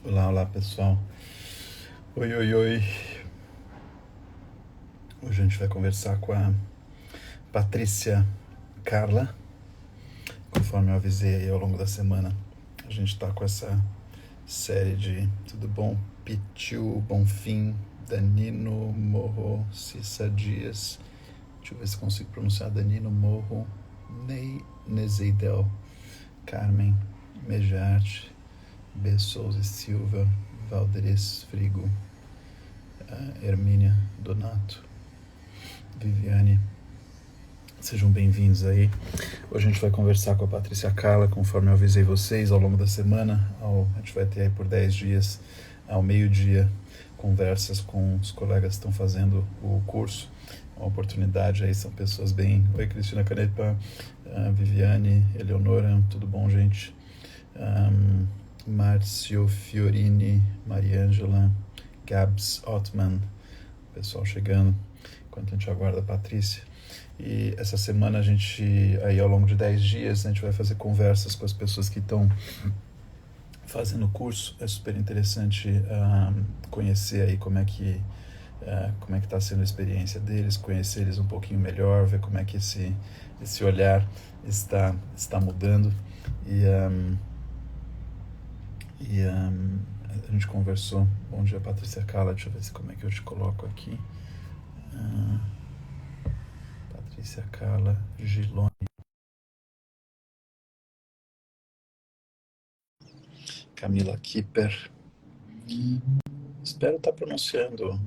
Olá, olá pessoal. Oi, oi, oi. Hoje a gente vai conversar com a Patrícia Carla. Conforme eu avisei aí ao longo da semana, a gente está com essa série de Tudo Bom, Pitiu, Bonfim, Danilo Morro, Cissa Dias. Deixa eu ver se consigo pronunciar Danilo Morro, Ney Nezeidel, Carmen Mejarte, B. Souza e Silva, Valderes Frigo, Hermínia Donato, Viviane. Sejam bem-vindos aí. Hoje a gente vai conversar com a Patrícia Carla, conforme eu avisei vocês, ao longo da semana. A gente vai ter aí por 10 dias, ao meio-dia, conversas com os colegas que estão fazendo o curso. Uma oportunidade aí, são pessoas bem... Oi, Cristina Canepa, Viviane, Eleonora, tudo bom, gente? Márcio Fiorini, Mariângela, Gabs Ottman, pessoal chegando, enquanto a gente aguarda a Patrícia. E essa semana a gente, aí ao longo de 10 dias, a gente vai fazer conversas com as pessoas que estão fazendo o curso. É super interessante conhecer aí como é que está sendo a experiência deles, conhecer eles um pouquinho melhor, ver como é que esse olhar está mudando. A gente conversou. Bom dia, Patrícia Carla. Deixa eu ver como é que eu te coloco aqui. Patrícia Carla Giloni. Camila Kipper. Espero estar pronunciando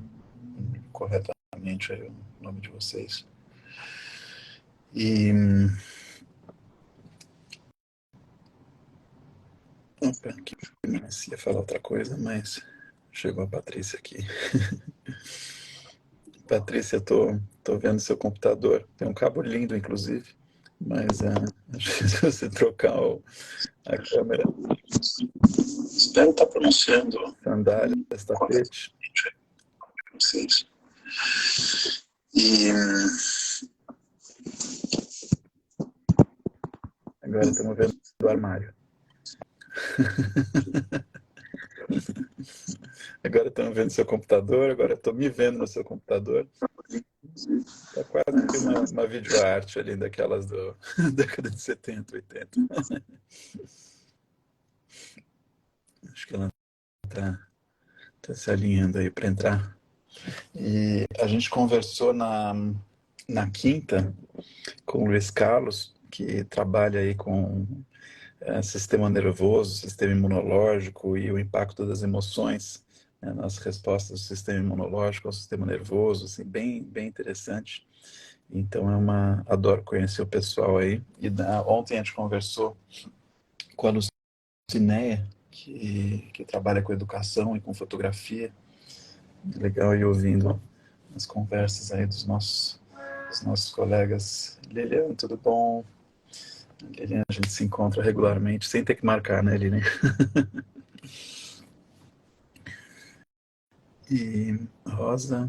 corretamente aí o nome de vocês. E... Opa, aqui ia falar outra coisa, mas chegou a Patrícia aqui. Patrícia, tô vendo seu computador. Tem um cabo lindo, inclusive, mas acho que se você trocar a câmera... Espero estar pronunciando sandálias, tapete. Vocês. E agora estamos vendo o armário. Agora estamos vendo seu computador, agora estou me vendo no seu computador. Tá quase que uma videoarte ali daquelas da década de 70, 80. Acho que ela tá se alinhando aí para entrar. E a gente conversou na quinta com o Luiz Carlos, que trabalha aí com sistema nervoso, sistema imunológico e o impacto das emoções, né, nas respostas do sistema imunológico ao sistema nervoso, assim, bem, bem interessante. Então adoro conhecer o pessoal aí. E ontem a gente conversou com a Lucinéia, que trabalha com educação e com fotografia. Legal ir ouvindo as conversas aí dos nossos colegas. Lilian, tudo bom? Lilian, a gente se encontra regularmente, sem ter que marcar, né, Lilian? E Rosa.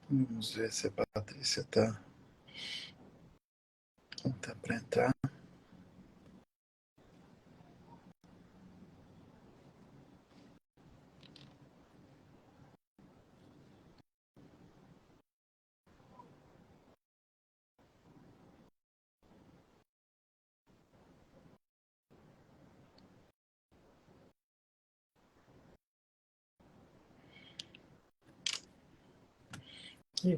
Vamos ver se a Patrícia tá para entrar. E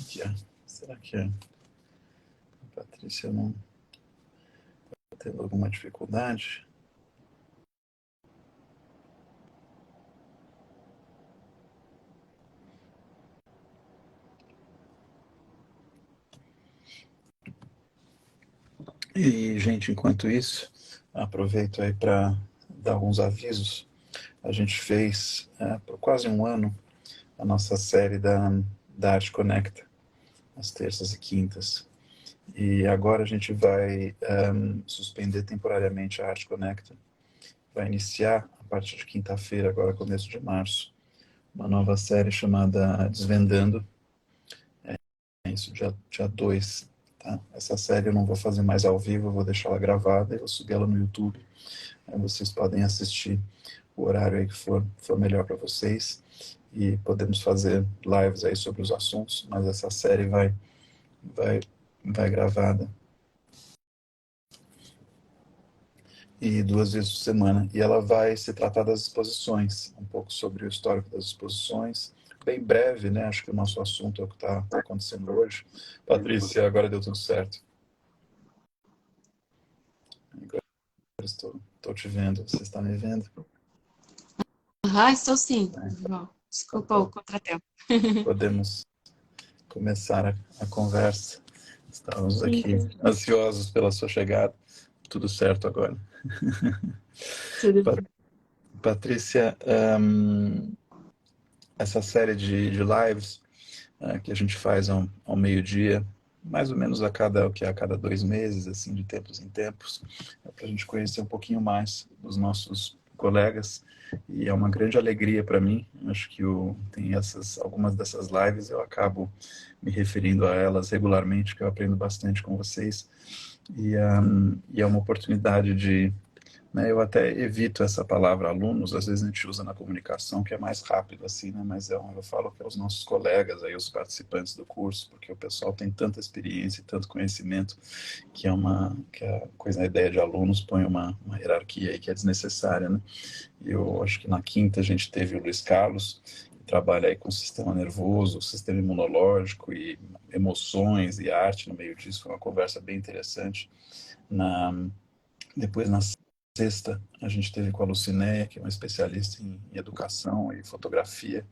aqui, será que a Patrícia não está tendo alguma dificuldade? E, gente, enquanto isso, aproveito aí para dar alguns avisos. A gente fez por quase um ano a nossa série da Arte Conecta, às terças e quintas. E agora a gente vai suspender temporariamente a Arte Conecta. Vai iniciar, a partir de quinta-feira, agora começo de março, uma nova série chamada Desvendando. É isso, dia 2, tá? Essa série eu não vou fazer mais ao vivo, eu vou deixar ela gravada, eu vou subir ela no YouTube, aí vocês podem assistir o horário aí que for melhor para vocês, e podemos fazer lives aí sobre os assuntos, mas essa série vai, vai gravada. E 2 vezes por semana. E ela vai se tratar das exposições, um pouco sobre o histórico das exposições, bem breve, né? Acho que o nosso assunto é o que está acontecendo hoje. Patrícia, agora deu tudo certo. Agora estou te vendo. Você está me vendo? Estou sim. Então, Desculpa o tá. contratempo. Podemos começar a conversa. Estávamos Sim, aqui ansiosos pela sua chegada. Tudo certo agora. tudo Pa- bem. Patrícia, essa série de lives que a gente faz ao meio-dia, mais ou menos a cada 2 meses, assim, de tempos em tempos, para a gente conhecer um pouquinho mais dos nossos colegas, e é uma grande alegria para mim. Acho que tem algumas dessas lives, eu acabo me referindo a elas regularmente, que eu aprendo bastante com vocês, e é uma oportunidade de, né, eu até evito essa palavra alunos, às vezes a gente usa na comunicação, que é mais rápido assim, né, mas eu falo que é os nossos colegas, aí, os participantes do curso, porque o pessoal tem tanta experiência e tanto conhecimento, que a coisa, a ideia de alunos põe uma hierarquia aí que é desnecessária, né. Eu acho que na quinta a gente teve o Luiz Carlos, que trabalha aí com o sistema nervoso, o sistema imunológico e emoções e arte no meio disso. Foi uma conversa bem interessante. Depois, na sexta, a gente teve com a Lucinéia, que é uma especialista em educação e fotografia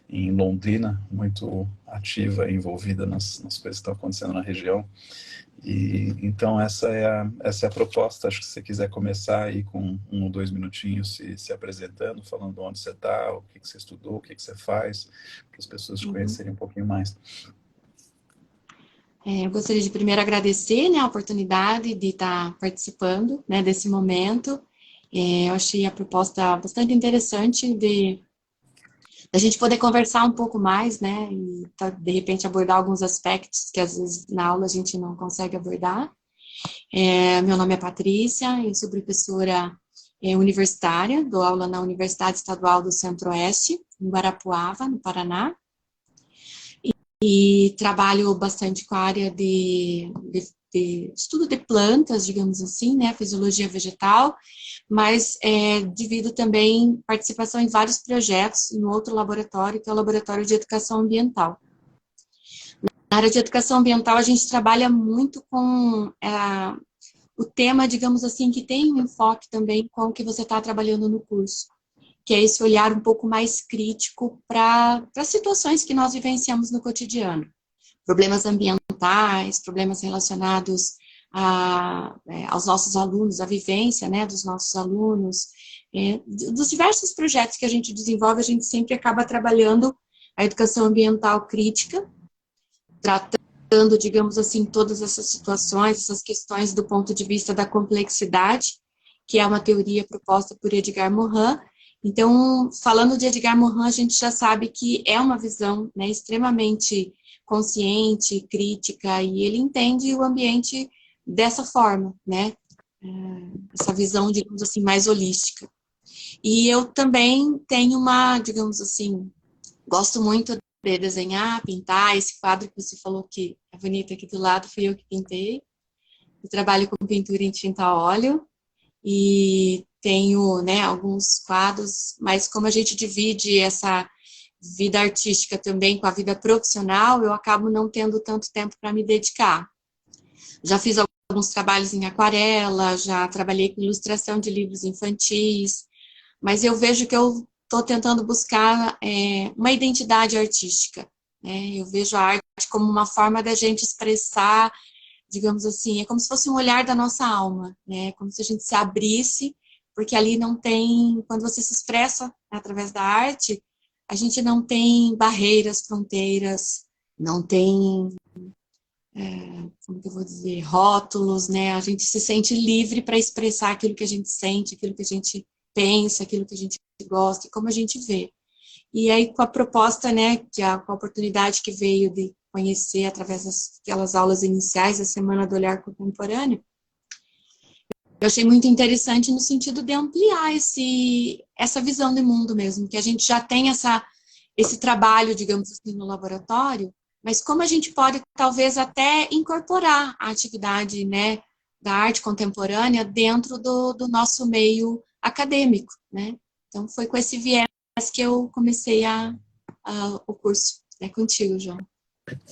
em Londrina, muito ativa e envolvida nas coisas que estão acontecendo na região. E então essa é a proposta. Acho que se você quiser começar aí com 1 ou 2 minutinhos se apresentando, falando onde você está, o que você estudou, o que você faz, para as pessoas te Uhum. conhecerem um pouquinho mais. Eu gostaria de primeiro agradecer, né, a oportunidade de estar participando, né, desse momento. Eu achei a proposta bastante interessante de a gente poder conversar um pouco mais, né, e de repente abordar alguns aspectos que às vezes na aula a gente não consegue abordar. Meu nome é Patrícia, eu sou professora universitária, dou aula na Universidade Estadual do Centro-Oeste, em Guarapuava, no Paraná, e trabalho bastante com a área de estudo de plantas, digamos assim, né, fisiologia vegetal, mas divido também participação em vários projetos em outro laboratório, que é o Laboratório de Educação Ambiental. Na área de educação ambiental, a gente trabalha muito com o tema, digamos assim, que tem um enfoque também com o que você está trabalhando no curso, que é esse olhar um pouco mais crítico para situações que nós vivenciamos no cotidiano. Problemas ambientais, problemas relacionados aos nossos alunos, a vivência, né, dos nossos alunos, dos diversos projetos que a gente desenvolve, a gente sempre acaba trabalhando a educação ambiental crítica, tratando, digamos assim, todas essas situações, essas questões do ponto de vista da complexidade, que é uma teoria proposta por Edgar Morin. Então, falando de Edgar Morin, a gente já sabe que é uma visão, né, extremamente consciente, crítica, e ele entende o ambiente dessa forma, né, essa visão, digamos assim, mais holística. E eu também tenho uma, digamos assim, gosto muito de desenhar, pintar. Esse quadro que você falou que é bonito aqui do lado, fui eu que pintei. Eu trabalho com pintura em tinta a óleo e tenho, né, alguns quadros, mas como a gente divide essa vida artística também com a vida profissional, eu acabo não tendo tanto tempo para me dedicar. Já fiz alguns trabalhos em aquarela, já trabalhei com ilustração de livros infantis, mas eu vejo que eu estou tentando buscar uma identidade artística, né? Eu vejo a arte como uma forma da gente expressar, digamos assim, é como se fosse um olhar da nossa alma, né? Como se a gente se abrisse, porque ali não tem, quando você se expressa através da arte, a gente não tem barreiras, fronteiras, não tem, como que eu vou dizer, rótulos, né? A gente se sente livre para expressar aquilo que a gente sente, aquilo que a gente pensa, aquilo que a gente gosta e como a gente vê. E aí, com a proposta, né, com a oportunidade que veio de conhecer através daquelas aulas iniciais da Semana do Olhar Contemporâneo, eu achei muito interessante no sentido de ampliar essa visão de mundo mesmo, que a gente já tem esse trabalho, digamos assim, no laboratório, mas como a gente pode, talvez, até incorporar a atividade, né, da arte contemporânea dentro do nosso meio acadêmico, né? Então, foi com esse viés que eu comecei o curso, né, contigo, João.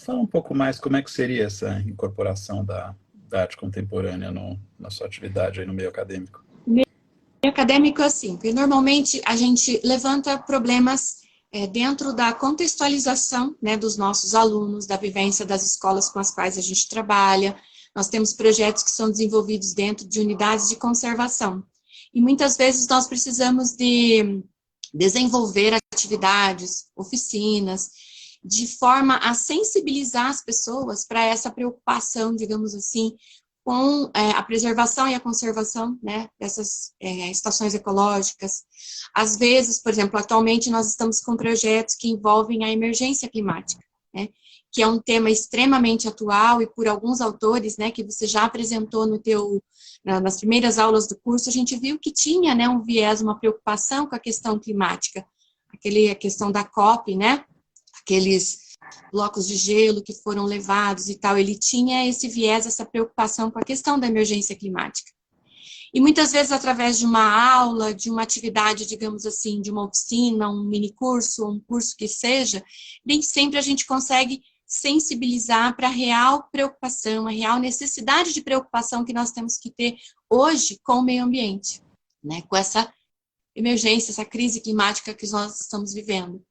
Fala um pouco mais como é que seria essa incorporação da arte contemporânea na sua atividade aí no meio acadêmico. Meio acadêmico, assim, porque normalmente a gente levanta problemas dentro da contextualização, né, dos nossos alunos, da vivência das escolas com as quais a gente trabalha. Nós temos projetos que são desenvolvidos dentro de unidades de conservação. E muitas vezes nós precisamos de desenvolver atividades, oficinas, de forma a sensibilizar as pessoas para essa preocupação, digamos assim, com a preservação e a conservação, né, dessas estações ecológicas. Às vezes, por exemplo, atualmente nós estamos com projetos que envolvem a emergência climática, né, que é um tema extremamente atual e por alguns autores, né, que você já apresentou nas primeiras aulas do curso, a gente viu que tinha, né, um viés, uma preocupação com a questão climática, a questão da COP, né, aqueles blocos de gelo que foram levados e tal, ele tinha esse viés, essa preocupação com a questão da emergência climática. E muitas vezes, através de uma aula, de uma atividade, digamos assim, de uma oficina, um mini curso, um curso que seja, nem sempre a gente consegue sensibilizar para a real preocupação, a real necessidade de preocupação que nós temos que ter hoje com o meio ambiente, né? Com essa emergência, essa crise climática que nós estamos vivendo.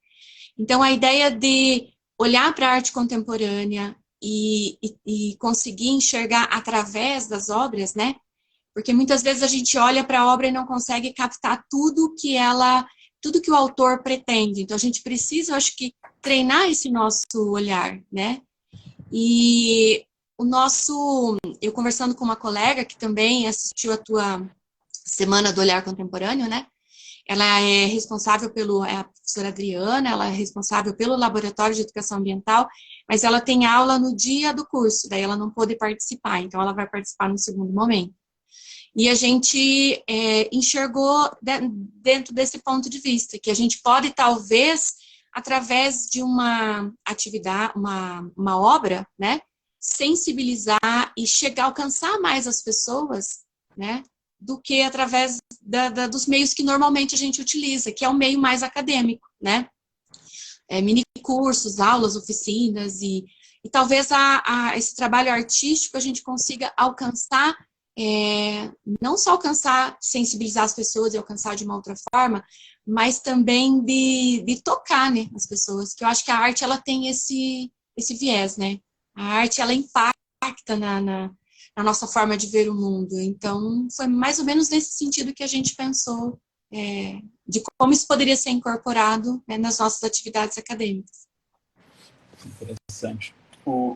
Então, a ideia de olhar para a arte contemporânea e conseguir enxergar através das obras, né? Porque muitas vezes a gente olha para a obra e não consegue captar tudo que o autor pretende. Então, a gente precisa, eu acho que, treinar esse nosso olhar, né? E eu conversando com uma colega que também assistiu a tua Semana do Olhar Contemporâneo, né? Ela é responsável a professora Adriana, ela é responsável pelo Laboratório de Educação Ambiental, mas ela tem aula no dia do curso, daí ela não pôde participar, então ela vai participar no segundo momento. E a gente enxergou dentro desse ponto de vista, que a gente pode, talvez, através de uma atividade, uma obra, né, sensibilizar e chegar a alcançar mais as pessoas, né, do que através dos meios que normalmente a gente utiliza, que é o meio mais acadêmico, né? Mini cursos, aulas, oficinas, e talvez esse trabalho artístico a gente consiga alcançar, não só alcançar, sensibilizar as pessoas e alcançar de uma outra forma, mas também de tocar, né, as pessoas, que eu acho que a arte, ela tem esse viés, né? A arte, ela impacta na nossa forma de ver o mundo. Então, foi mais ou menos nesse sentido que a gente pensou de como isso poderia ser incorporado, né, nas nossas atividades acadêmicas. Interessante.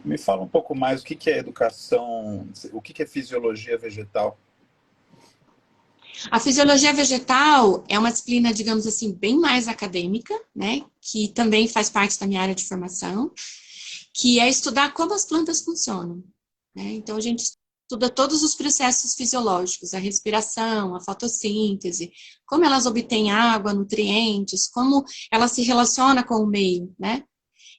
Me fala um pouco mais o que é educação, o que é fisiologia vegetal? A fisiologia vegetal é uma disciplina, digamos assim, bem mais acadêmica, né, que também faz parte da minha área de formação, que é estudar como as plantas funcionam, né? Então, a gente estuda todos os processos fisiológicos, a respiração, a fotossíntese, como elas obtêm água, nutrientes, como elas se relacionam com o meio, né?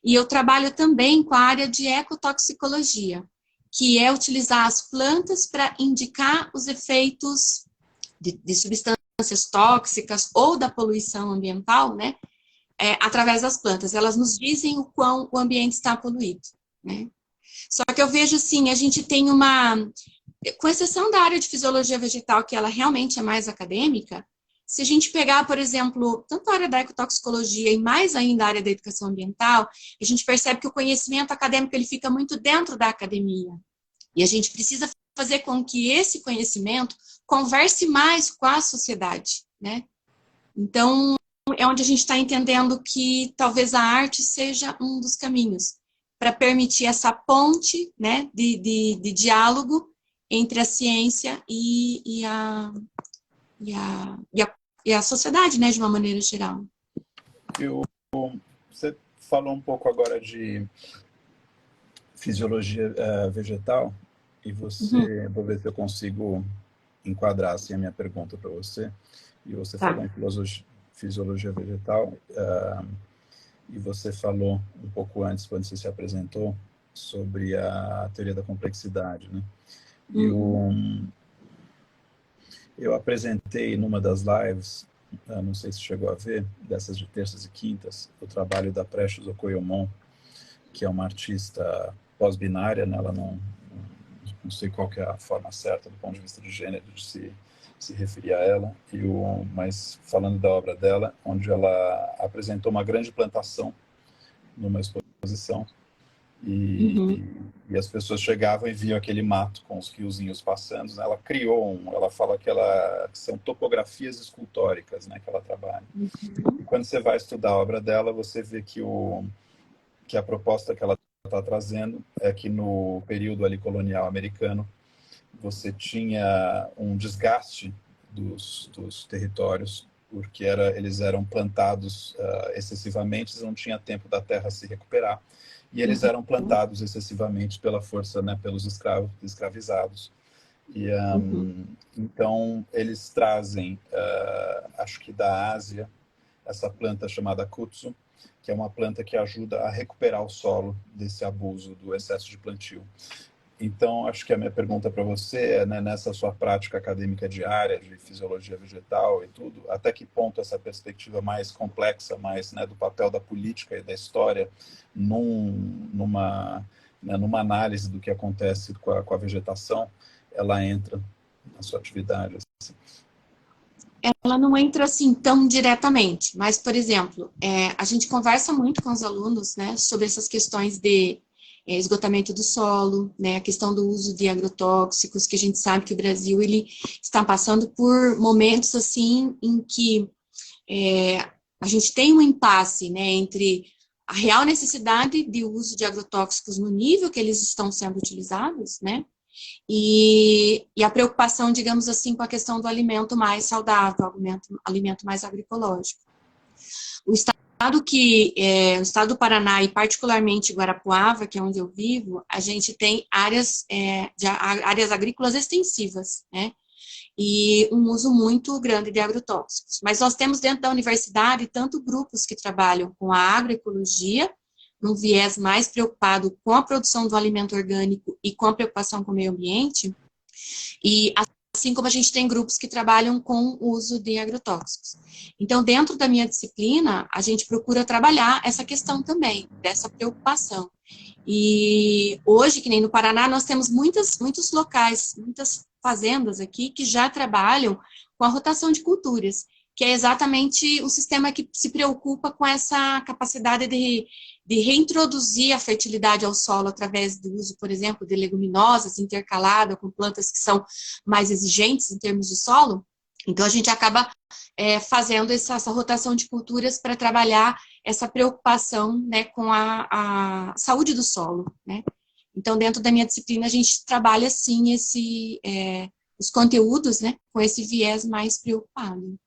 E eu trabalho também com a área de ecotoxicologia, que é utilizar as plantas para indicar os efeitos de substâncias tóxicas ou da poluição ambiental, né? Através das plantas. Elas nos dizem o quão o ambiente está poluído, né? Só que eu vejo assim, a gente tem com exceção da área de fisiologia vegetal, que ela realmente é mais acadêmica, se a gente pegar, por exemplo, tanto a área da ecotoxicologia e mais ainda a área da educação ambiental, a gente percebe que o conhecimento acadêmico, ele fica muito dentro da academia. E a gente precisa fazer com que esse conhecimento converse mais com a sociedade, né? Então, é onde a gente está entendendo que talvez a arte seja um dos caminhos para permitir essa ponte, né, de diálogo entre a ciência e a sociedade, né, de uma maneira geral. Você falou um pouco agora fisiologia vegetal, e Uhum, você, vou ver se eu consigo enquadrar assim, a minha pergunta para você. E você falou tá. em fisiologia vegetal, e você falou um pouco antes, quando você se apresentou, sobre a teoria da complexidade, né? E Uhum, eu apresentei numa das lives, não sei se chegou a ver, dessas de terças e quintas, o trabalho da Precious Okoyomon, que é uma artista pós-binária, né? Ela não sei qual que é a forma certa do ponto de vista de gênero de se referir a ela, mas falando da obra dela, onde ela apresentou uma grande plantação numa exposição, e, uhum, e as pessoas chegavam e viam aquele mato com os riozinhos passando, né? Ela criou ela fala que são topografias escultóricas, né, que ela trabalha. E uhum, quando você vai estudar a obra dela, você vê que a proposta que ela está trazendo é que no período ali colonial americano você tinha um desgaste dos territórios, porque eles eram plantados excessivamente, não tinha tempo da terra se recuperar, e eles eram uhum, plantados excessivamente pela força, né, pelos escravizados. E uhum, então eles trazem, acho que da Ásia, essa planta chamada kutsu, que é uma planta que ajuda a recuperar o solo desse abuso do excesso de plantio. Então, acho que a minha pergunta para você é, né, nessa sua prática acadêmica diária de fisiologia vegetal e tudo, até que ponto essa perspectiva mais complexa, mais, né, do papel da política e da história numa, né, numa análise do que acontece com a vegetação, ela entra na sua atividade? ela não entra assim tão diretamente, mas, por exemplo, a gente conversa muito com os alunos, né, sobre essas questões de esgotamento do solo, né, a questão do uso de agrotóxicos, que a gente sabe que o Brasil ele está passando por momentos assim em que é, a gente tem um impasse, né, entre a real necessidade de uso de agrotóxicos no nível que eles estão sendo utilizados, né, e a preocupação, digamos assim, com a questão do alimento mais saudável, alimento mais agroecológico. O o estado do Paraná e particularmente Guarapuava, que é onde eu vivo, a gente tem áreas agrícolas extensivas, né? E um uso muito grande de agrotóxicos. Mas nós temos dentro da universidade tanto grupos que trabalham com a agroecologia, num viés mais preocupado com a produção do alimento orgânico e com a preocupação com o meio ambiente, e assim como a gente tem grupos que trabalham com o uso de agrotóxicos. Então, dentro da minha disciplina, a gente procura trabalhar essa questão também, dessa preocupação. E hoje, que nem no Paraná, nós temos muitos locais, muitas fazendas aqui que já trabalham com a rotação de culturas, que é exatamente um sistema que se preocupa com essa capacidade de reintroduzir a fertilidade ao solo através do uso, por exemplo, de leguminosas intercalada com plantas que são mais exigentes em termos de solo. Então, a gente acaba fazendo essa rotação de culturas para trabalhar essa preocupação, né, com a saúde do solo, né? Então, dentro da minha disciplina, a gente trabalha, sim, os conteúdos, né, com esse viés mais preocupado.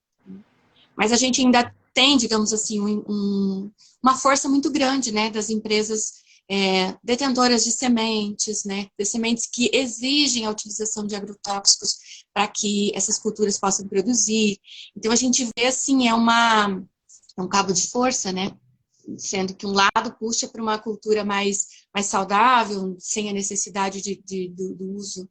Mas a gente ainda tem, digamos assim, uma força muito grande, né, das empresas detentoras de sementes, né, de sementes que exigem a utilização de agrotóxicos para que essas culturas possam produzir. Então, a gente vê, assim, é um cabo de força, né, sendo que um lado puxa para uma cultura mais saudável, sem a necessidade do uso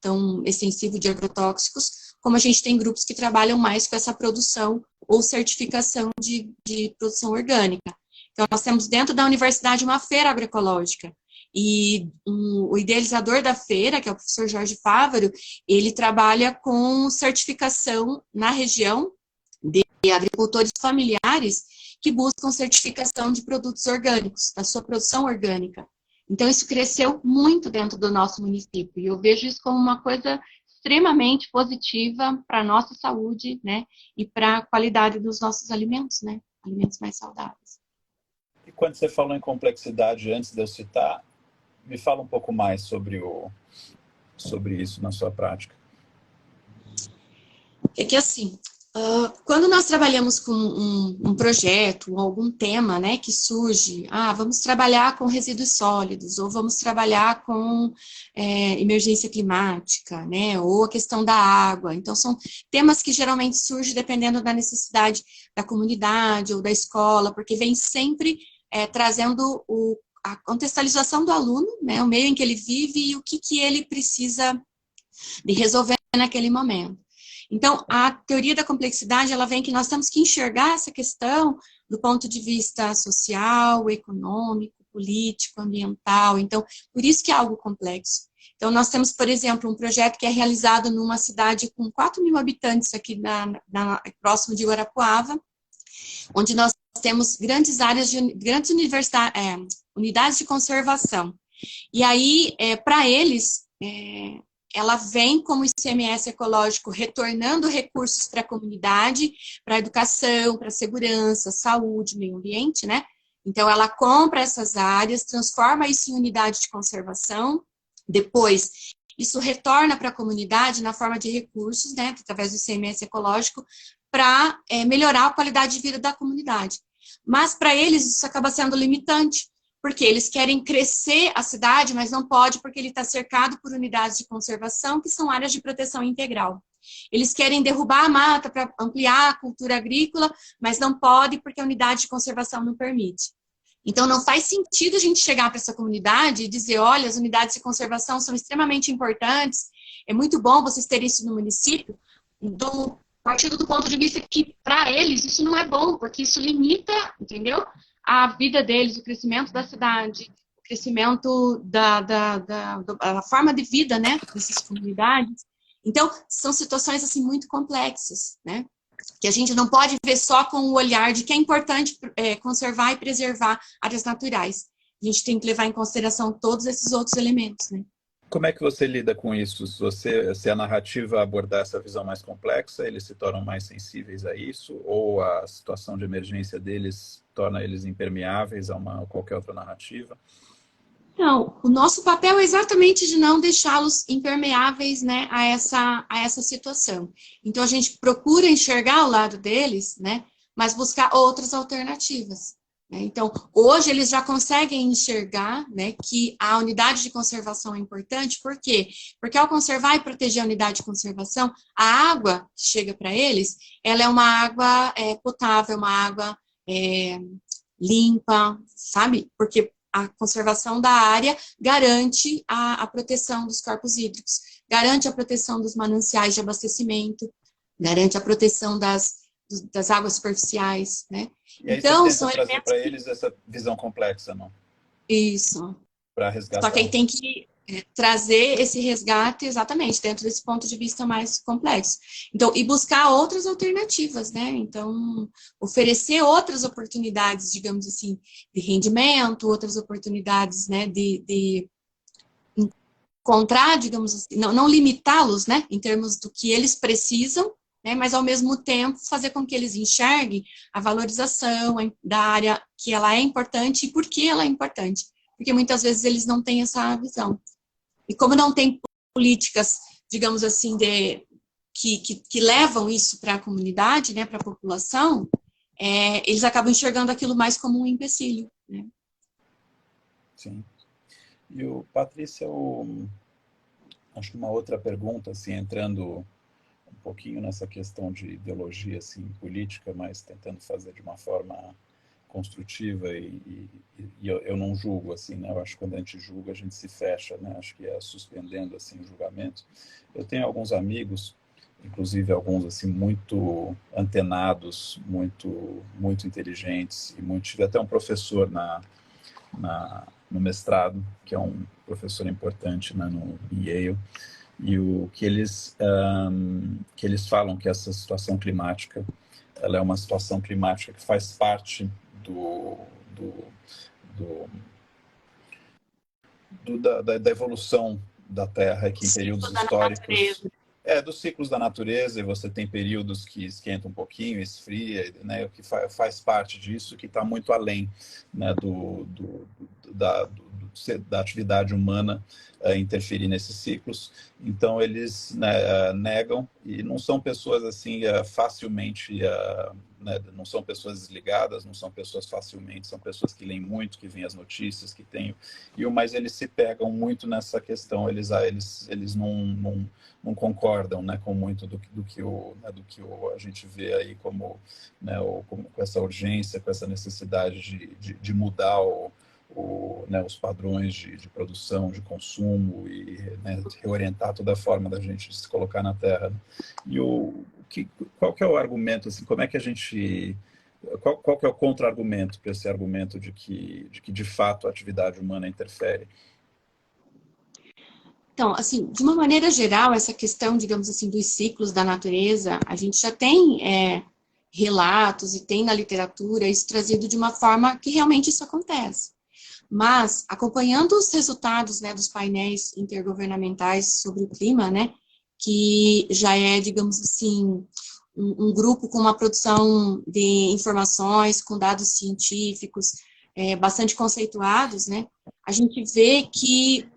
tão extensivo de agrotóxicos, como a gente tem grupos que trabalham mais com essa produção ou certificação de produção orgânica. Então, nós temos dentro da universidade uma feira agroecológica, e o idealizador da feira, que é o professor Jorge Fávaro, ele trabalha com certificação na região de agricultores familiares que buscam certificação de produtos orgânicos, da sua produção orgânica. Então, isso cresceu muito dentro do nosso município, e eu vejo isso como uma coisa extremamente positiva para a nossa saúde, né, e para a qualidade dos nossos alimentos, né, alimentos mais saudáveis. E quando você falou em complexidade, antes de eu citar, me fala um pouco mais sobre isso na sua prática. É que assim, Quando nós trabalhamos com um projeto ou algum tema, né, que surge, vamos trabalhar com resíduos sólidos, ou vamos trabalhar com emergência climática, né, ou a questão da água. Então, são temas que geralmente surgem dependendo da necessidade da comunidade ou da escola, porque vem sempre trazendo a contextualização do aluno, né, o meio em que ele vive e o que ele precisa de resolver naquele momento. Então, a teoria da complexidade, ela vem que nós temos que enxergar essa questão do ponto de vista social, econômico, político, ambiental. Então, por isso que é algo complexo. Então, nós temos, por exemplo, um projeto que é realizado numa cidade com 4.000 habitantes aqui próximo de Guarapuava, onde nós temos grandes áreas, grandes unidades de conservação. E aí, para eles, ela vem como ICMS ecológico, retornando recursos para a comunidade, para a educação, para a segurança, saúde, meio ambiente, né? Então, ela compra essas áreas, transforma isso em unidade de conservação, depois, isso retorna para a comunidade na forma de recursos, né, através do ICMS ecológico, para melhorar a qualidade de vida da comunidade. Mas, para eles, isso acaba sendo limitante, porque eles querem crescer a cidade, mas não pode porque ele está cercado por unidades de conservação, que são áreas de proteção integral. Eles querem derrubar a mata para ampliar a cultura agrícola, mas não pode porque a unidade de conservação não permite. Então, não faz sentido a gente chegar para essa comunidade e dizer, olha, as unidades de conservação são extremamente importantes, é muito bom vocês terem isso no município, partindo do ponto de vista que, para eles, isso não é bom, porque isso limita, entendeu? A vida deles, o crescimento da cidade, o crescimento da forma de vida, né, dessas comunidades. Então, são situações, assim, muito complexas, né, que a gente não pode ver só com o olhar de que é importante conservar e preservar áreas naturais. A gente tem que levar em consideração todos esses outros elementos, né. Como é que você lida com isso? Se a narrativa abordar essa visão mais complexa, eles se tornam mais sensíveis a isso? Ou a situação de emergência deles torna eles impermeáveis a qualquer outra narrativa? Não, o nosso papel é exatamente de não deixá-los impermeáveis, né, a essa situação. Então, a gente procura enxergar o lado deles, né, mas buscar outras alternativas. Né? Então, hoje eles já conseguem enxergar, né, que a unidade de conservação é importante, por quê? Porque ao conservar e proteger a unidade de conservação, a água que chega para eles, ela é uma água potável, uma água limpa, sabe? Porque a conservação da área garante a proteção dos corpos hídricos, garante a proteção dos mananciais de abastecimento, garante a proteção das águas superficiais, né? E aí então, você tenta são trazer elementos para eles essa visão complexa, não? Isso. Para Só que aí resgatar. tem que trazer esse resgate exatamente dentro desse ponto de vista mais complexo. Então, e buscar outras alternativas, né? Então, oferecer outras oportunidades, digamos assim, de rendimento, outras oportunidades, né, de encontrar, digamos assim, não limitá-los, né, em termos do que eles precisam, né, mas ao mesmo tempo fazer com que eles enxerguem a valorização da área, que ela é importante e por que ela é importante. Porque muitas vezes eles não têm essa visão. E como não tem políticas, digamos assim, que levam isso para a comunidade, né, para a população, eles acabam enxergando aquilo mais como um empecilho. Né? Sim. E Patrícia, acho que uma outra pergunta, assim, entrando um pouquinho nessa questão de ideologia assim, política, mas tentando fazer de uma forma construtiva e eu não julgo assim, né? Eu acho que quando a gente julga a gente se fecha, né? Acho que é suspendendo assim o julgamento. Eu tenho alguns amigos, inclusive alguns assim muito antenados, muito inteligentes e tive até um professor no mestrado, que é um professor importante, né, no Yale, e o que eles falam que essa situação climática, ela é uma situação climática que faz parte da evolução da Terra, que em períodos históricos dos ciclos da natureza, e você tem períodos que esquenta um pouquinho, esfria, né, o que faz parte disso, que está muito além, né, da atividade humana interferir nesses ciclos. Então, eles, né, negam, e não são pessoas assim facilmente, né, não são pessoas desligadas, não são pessoas facilmente, são pessoas que leem muito, que veem as notícias, que têm... Mas eles se pegam muito nessa questão, eles não concordam, né, com muito do que a gente vê aí como, né, com essa urgência, com essa necessidade de mudar né, os padrões de produção, de consumo e, né, reorientar toda a forma da gente se colocar na Terra. E qual que é o argumento, assim, como é que a gente... Qual que é o contra-argumento para esse argumento de que de fato a atividade humana interfere? Então, assim, de uma maneira geral, essa questão, digamos assim, dos ciclos da natureza, a gente já tem relatos e tem na literatura isso trazido de uma forma que realmente isso acontece. Mas, acompanhando os resultados, né, dos painéis intergovernamentais sobre o clima, né, que já é, digamos assim, um grupo com uma produção de informações, com dados científicos bastante conceituados, né, a gente vê que,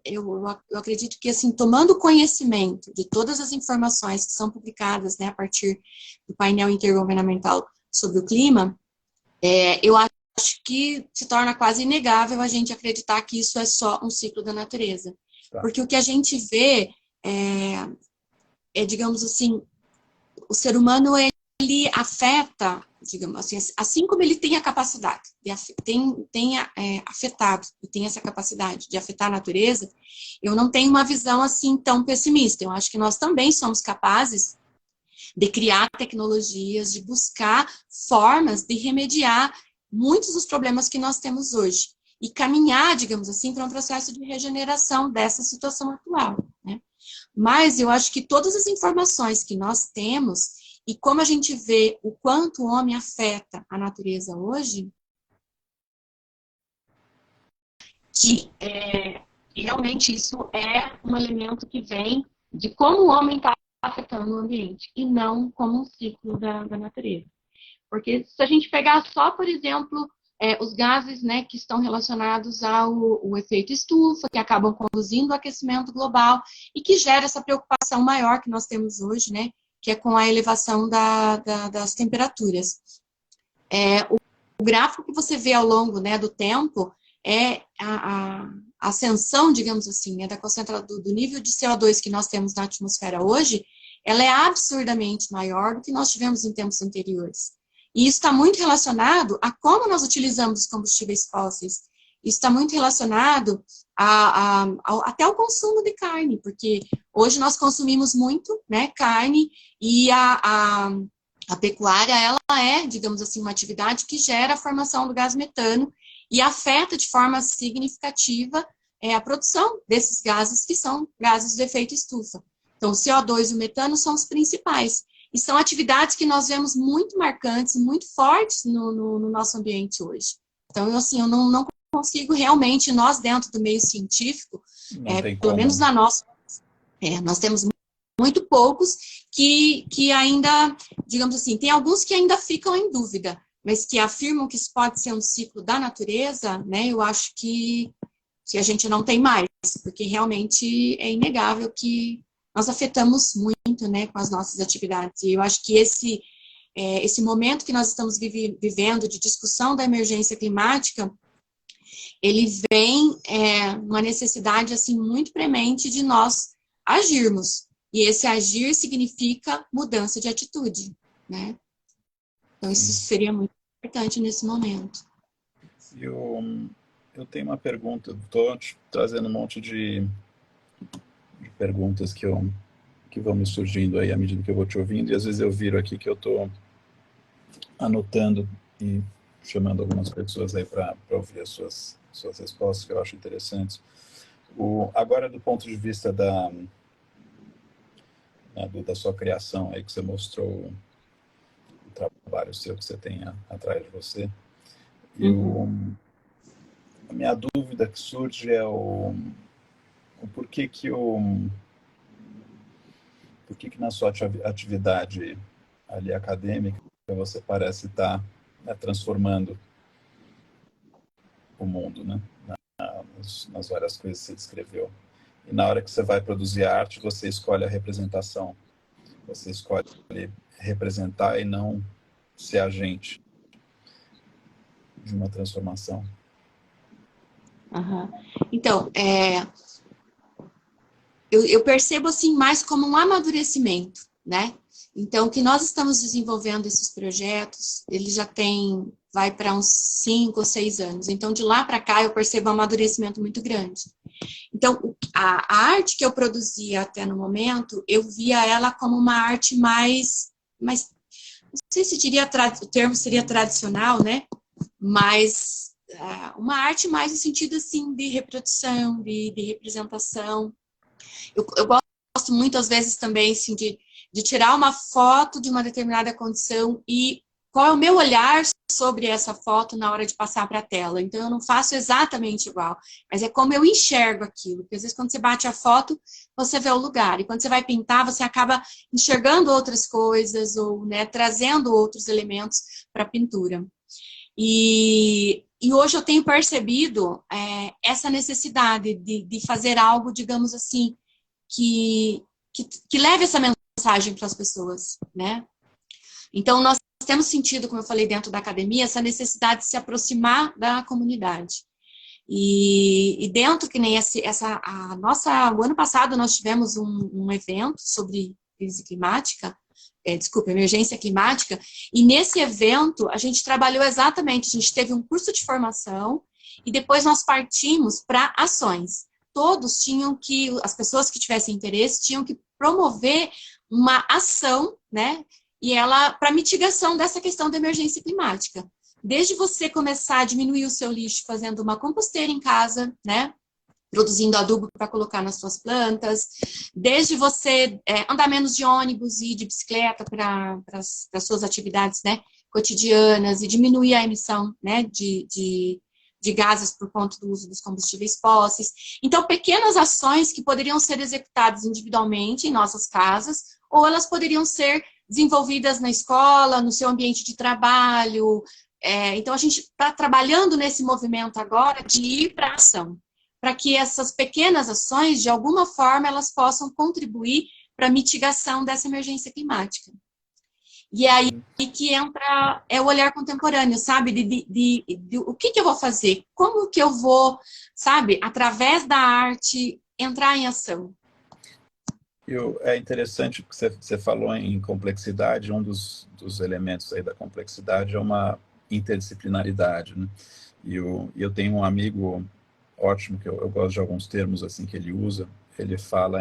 eu acredito que, assim, tomando conhecimento de todas as informações que são publicadas, né, a partir do painel intergovernamental sobre o clima, eu acho que se torna quase inegável a gente acreditar que isso é só um ciclo da natureza. Tá. Porque o que a gente vê digamos assim, o ser humano, ele afeta, digamos assim como ele tem a capacidade, tem afetado e tem essa capacidade de afetar a natureza, eu não tenho uma visão assim tão pessimista. Eu acho que nós também somos capazes de criar tecnologias, de buscar formas de remediar muitos dos problemas que nós temos hoje e caminhar, digamos assim, para um processo de regeneração dessa situação atual, né? Mas eu acho que todas as informações que nós temos e como a gente vê o quanto o homem afeta a natureza hoje, que realmente isso é um elemento que vem de como o homem está afetando o ambiente e não como um ciclo da natureza. Porque se a gente pegar só, por exemplo, os gases, né, que estão relacionados ao efeito estufa, que acabam conduzindo o aquecimento global e que gera essa preocupação maior que nós temos hoje, né, que é com a elevação das temperaturas. O gráfico que você vê ao longo, né, do tempo é a ascensão, digamos assim, né, da concentração do nível de CO2 que nós temos na atmosfera hoje, ela é absurdamente maior do que nós tivemos em tempos anteriores. E isso está muito relacionado a como nós utilizamos os combustíveis fósseis. Isso está muito relacionado até ao consumo de carne, porque hoje nós consumimos muito, né, carne, e a pecuária, ela é, digamos assim, uma atividade que gera a formação do gás metano e afeta de forma significativa a produção desses gases, que são gases de efeito estufa. Então, o CO2 e o metano são os principais. E são atividades que nós vemos muito marcantes, muito fortes no nosso ambiente hoje. Então, assim, eu não consigo realmente, nós dentro do meio científico, pelo menos na nossa, nós temos muito poucos que ainda, digamos assim, tem alguns que ainda ficam em dúvida, mas que afirmam que isso pode ser um ciclo da natureza, né? Eu acho que a gente não tem mais, porque realmente é inegável que nós afetamos muito, né, com as nossas atividades. E eu acho que esse momento que nós estamos vivendo de discussão da emergência climática, ele vem uma necessidade assim muito premente de nós agirmos. E esse agir significa mudança de atitude, né? Então isso seria muito importante nesse momento. Eu tenho uma pergunta, estou trazendo um monte de perguntas que vão me surgindo aí à medida que eu vou te ouvindo, e às vezes eu viro aqui que eu estou anotando e chamando algumas pessoas aí para ouvir as suas respostas, que eu acho interessantes. Agora, do ponto de vista da sua criação, aí que você mostrou o trabalho seu que você tem atrás de você, a minha dúvida que surge é o porquê que na sua atividade ali acadêmica você parece estar transformando o mundo, né? nas várias coisas que você descreveu. E na hora que você vai produzir arte, você escolhe a representação. Você escolhe representar e não ser agente de uma transformação. Uhum. Então, eu percebo assim mais como um amadurecimento, né? Então, que nós estamos desenvolvendo esses projetos, ele já vai para uns 5 ou 6 anos. Então, de lá para cá, eu percebo um amadurecimento muito grande. Então, a arte que eu produzia até no momento, eu via ela como uma arte mais não sei se o termo seria tradicional, né? Mas uma arte mais no sentido, assim, de reprodução, de representação. Eu gosto muito, às vezes, também, assim, de tirar uma foto de uma determinada condição e qual é o meu olhar sobre essa foto na hora de passar para a tela. Então, eu não faço exatamente igual, mas é como eu enxergo aquilo. Porque, às vezes, quando você bate a foto, você vê o lugar. E quando você vai pintar, você acaba enxergando outras coisas ou, né, trazendo outros elementos para a pintura. E hoje eu tenho percebido essa necessidade de fazer algo, digamos assim, que leve essa mensagem para as pessoas, né? Então, nós temos sentido, como eu falei, dentro da academia, essa necessidade de se aproximar da comunidade. E dentro, que nem o ano passado nós tivemos um evento sobre crise climática, emergência climática, e nesse evento a gente trabalhou exatamente, a gente teve um curso de formação e depois nós partimos para ações. Todos tinham as pessoas que tivessem interesse, tinham que promover uma ação, né, e para mitigação dessa questão da emergência climática. Desde você começar a diminuir o seu lixo fazendo uma composteira em casa, né, produzindo adubo para colocar nas suas plantas, desde você andar menos de ônibus e de bicicleta para as suas atividades, né, cotidianas e diminuir a emissão, né, de gases por conta do uso dos combustíveis fósseis. Então, pequenas ações que poderiam ser executadas individualmente em nossas casas, ou elas poderiam ser desenvolvidas na escola, no seu ambiente de trabalho. Então, a gente está trabalhando nesse movimento agora de ir para a ação, para que essas pequenas ações, de alguma forma, elas possam contribuir para a mitigação dessa emergência climática. E é aí que entra o olhar contemporâneo, sabe? O que eu vou fazer? Como que eu vou, sabe, através da arte, entrar em ação? É interessante porque você falou em complexidade, um dos elementos aí da complexidade é uma interdisciplinaridade, né? E eu tenho um amigo ótimo, que eu gosto de alguns termos assim que ele usa, ele fala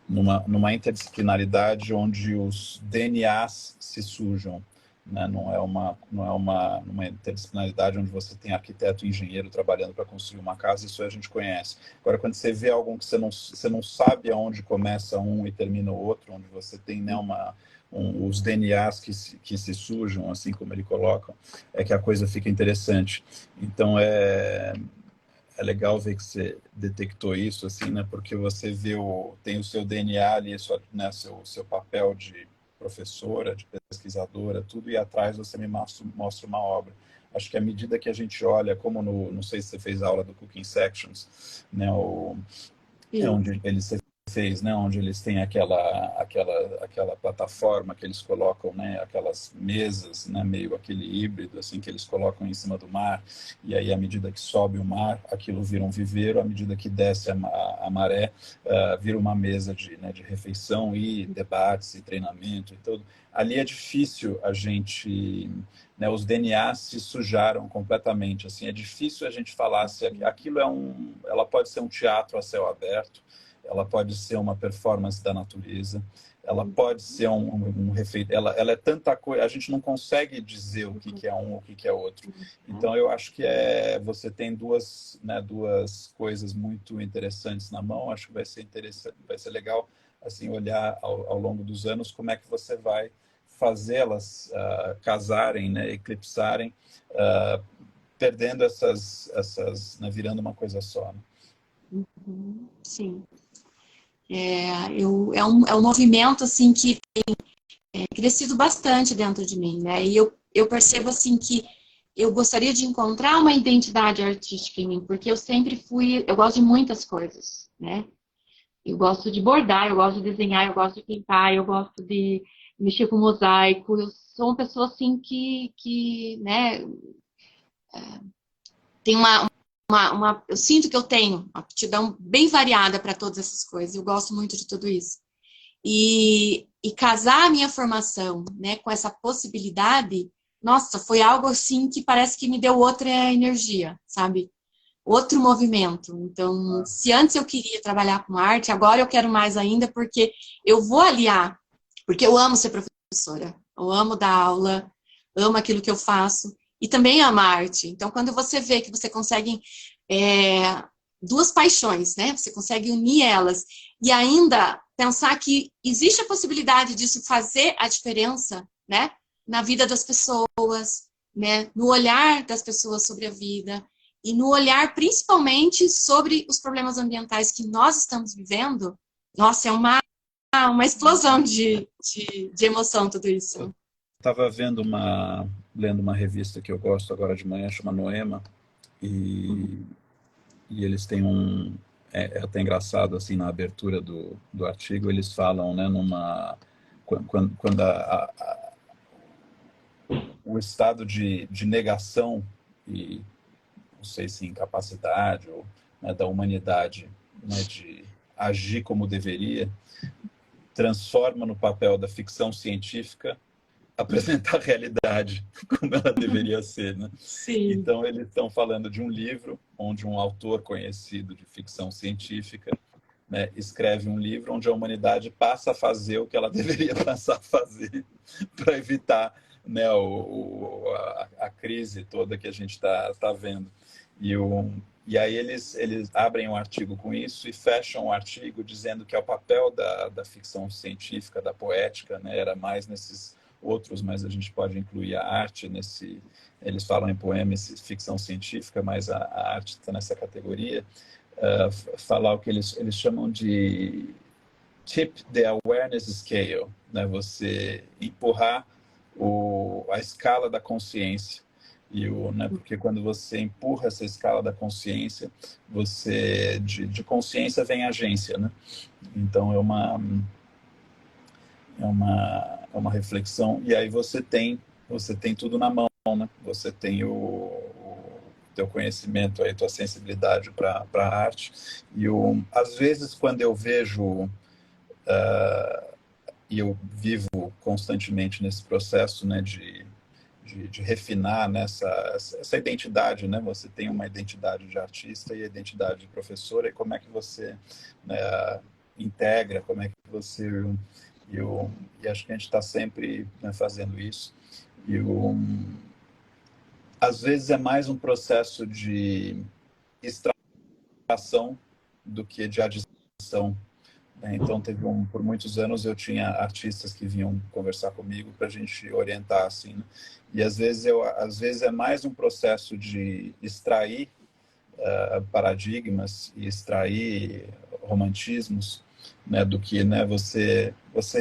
numa interdisciplinaridade onde os DNAs se sujam, né? Não é uma interdisciplinaridade onde você tem arquiteto e engenheiro trabalhando para construir uma casa, isso a gente conhece. Agora, quando você vê algo que você não sabe aonde começa um e termina o outro, onde você tem, né, os DNAs que se sujam, assim como ele coloca, é que a coisa fica interessante. Então, é legal ver que você detectou isso, assim, né? Porque você tem o seu DNA ali, né, seu papel de professora, de pesquisadora, tudo, e atrás você me mostra uma obra. Acho que à medida que a gente olha, como não sei se você fez a aula do Cooking Sections, né? Onde eles fez, né, onde eles têm aquela plataforma que eles colocam, né, aquelas mesas, né, meio aquele híbrido assim que eles colocam em cima do mar, e aí à medida que sobe o mar, aquilo vira um viveiro, à medida que desce a maré, vira uma mesa de refeição e debates e treinamento e tudo. Ali é difícil a gente, né, os DNAs se sujaram completamente, assim, é difícil a gente falar se aquilo ela pode ser um teatro a céu aberto, ela pode ser uma performance da natureza, ela pode ser um refeito, ela é tanta coisa, a gente não consegue dizer o que é um, o que é outro. Então, eu acho que você tem duas coisas muito interessantes na mão, acho que vai ser interessante, vai ser legal, assim, olhar ao longo dos anos como é que você vai fazê-las casarem, né, eclipsarem, perdendo né, virando uma coisa só. Né? Sim. É um movimento assim que tem crescido bastante dentro de mim, né? E eu percebo assim que eu gostaria de encontrar uma identidade artística em mim, porque eu sempre fui, eu gosto de muitas coisas, né? Eu gosto de bordar, eu gosto de desenhar, eu gosto de pintar, eu gosto de mexer com mosaico. Eu sou uma pessoa assim né, tem eu sinto que eu tenho uma aptidão bem variada para todas essas coisas. Eu gosto muito de tudo isso. E casar a minha formação, né, com essa possibilidade, nossa, foi algo assim que parece que me deu outra energia, sabe? Outro movimento. Então, se antes eu queria trabalhar com arte, agora eu quero mais ainda, porque eu vou aliar, porque eu amo ser professora, eu amo dar aula, amo aquilo que eu faço, e também amo a arte. Então, quando você vê que você consegue duas paixões, né? Você consegue unir elas, e ainda pensar que existe a possibilidade disso fazer a diferença, né? Na vida das pessoas, né? No olhar das pessoas sobre a vida, e no olhar principalmente sobre os problemas ambientais que nós estamos vivendo, nossa, é uma explosão de emoção tudo isso. Estava lendo uma revista que eu gosto agora de manhã, chama Noema, e eles têm é até engraçado, assim, na abertura do artigo, eles falam, né, quando o estado de negação e, não sei se incapacidade, ou, né, da humanidade, né, de agir como deveria, transforma no papel da ficção científica apresentar a realidade como ela deveria ser, né? Sim. Então, eles estão falando de um livro onde um autor conhecido de ficção científica, né, escreve um livro onde a humanidade passa a fazer o que ela deveria passar a fazer para evitar, né, a crise toda que a gente está vendo. E aí eles abrem um artigo com isso e fecham o artigo dizendo que é o papel da ficção científica, da poética, né, era mais nesses outros, mas a gente pode incluir a arte eles falam em poema, ficção científica, mas a arte está nessa categoria, falar o que eles chamam de tip the awareness scale, né? Você empurrar a escala da consciência. Né, porque quando você empurra essa escala da consciência, de consciência vem agência, né? Então é uma reflexão, e aí você tem tudo na mão, né? Você tem o teu conhecimento, a tua sensibilidade para a arte, às vezes quando eu vejo, e eu vivo constantemente nesse processo, né, de refinar essa identidade, né? Você tem uma identidade de artista e a identidade de professora, e como é que você, né, integra, como é que você... E acho que a gente está sempre, né, fazendo isso. Às vezes é mais um processo de extração do que de adição, né? Então, por muitos anos eu tinha artistas que vinham conversar comigo para a gente orientar, assim, né? E às vezes é mais um processo de extrair paradigmas e extrair romantismos, né, do que, né, você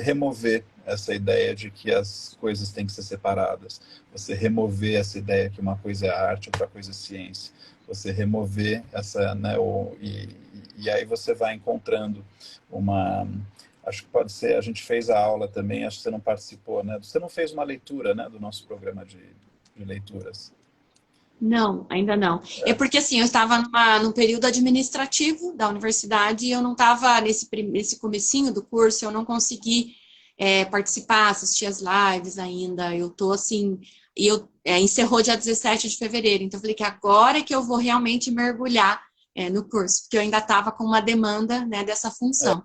remover essa ideia de que as coisas têm que ser separadas, você remover essa ideia que uma coisa é arte, outra coisa é ciência, você remover essa, né, e aí você vai encontrando acho que pode ser, a gente fez a aula também, acho que você não participou, né? Você não fez uma leitura, né, do nosso programa de leituras. Não, ainda não. É porque assim, eu estava num período administrativo da universidade e eu não estava nesse comecinho do curso, eu não consegui participar, assistir as lives ainda. Eu tô assim, e encerrou dia 17 de fevereiro, então eu falei que agora é que eu vou realmente mergulhar no curso, porque eu ainda estava com uma demanda, né, dessa função.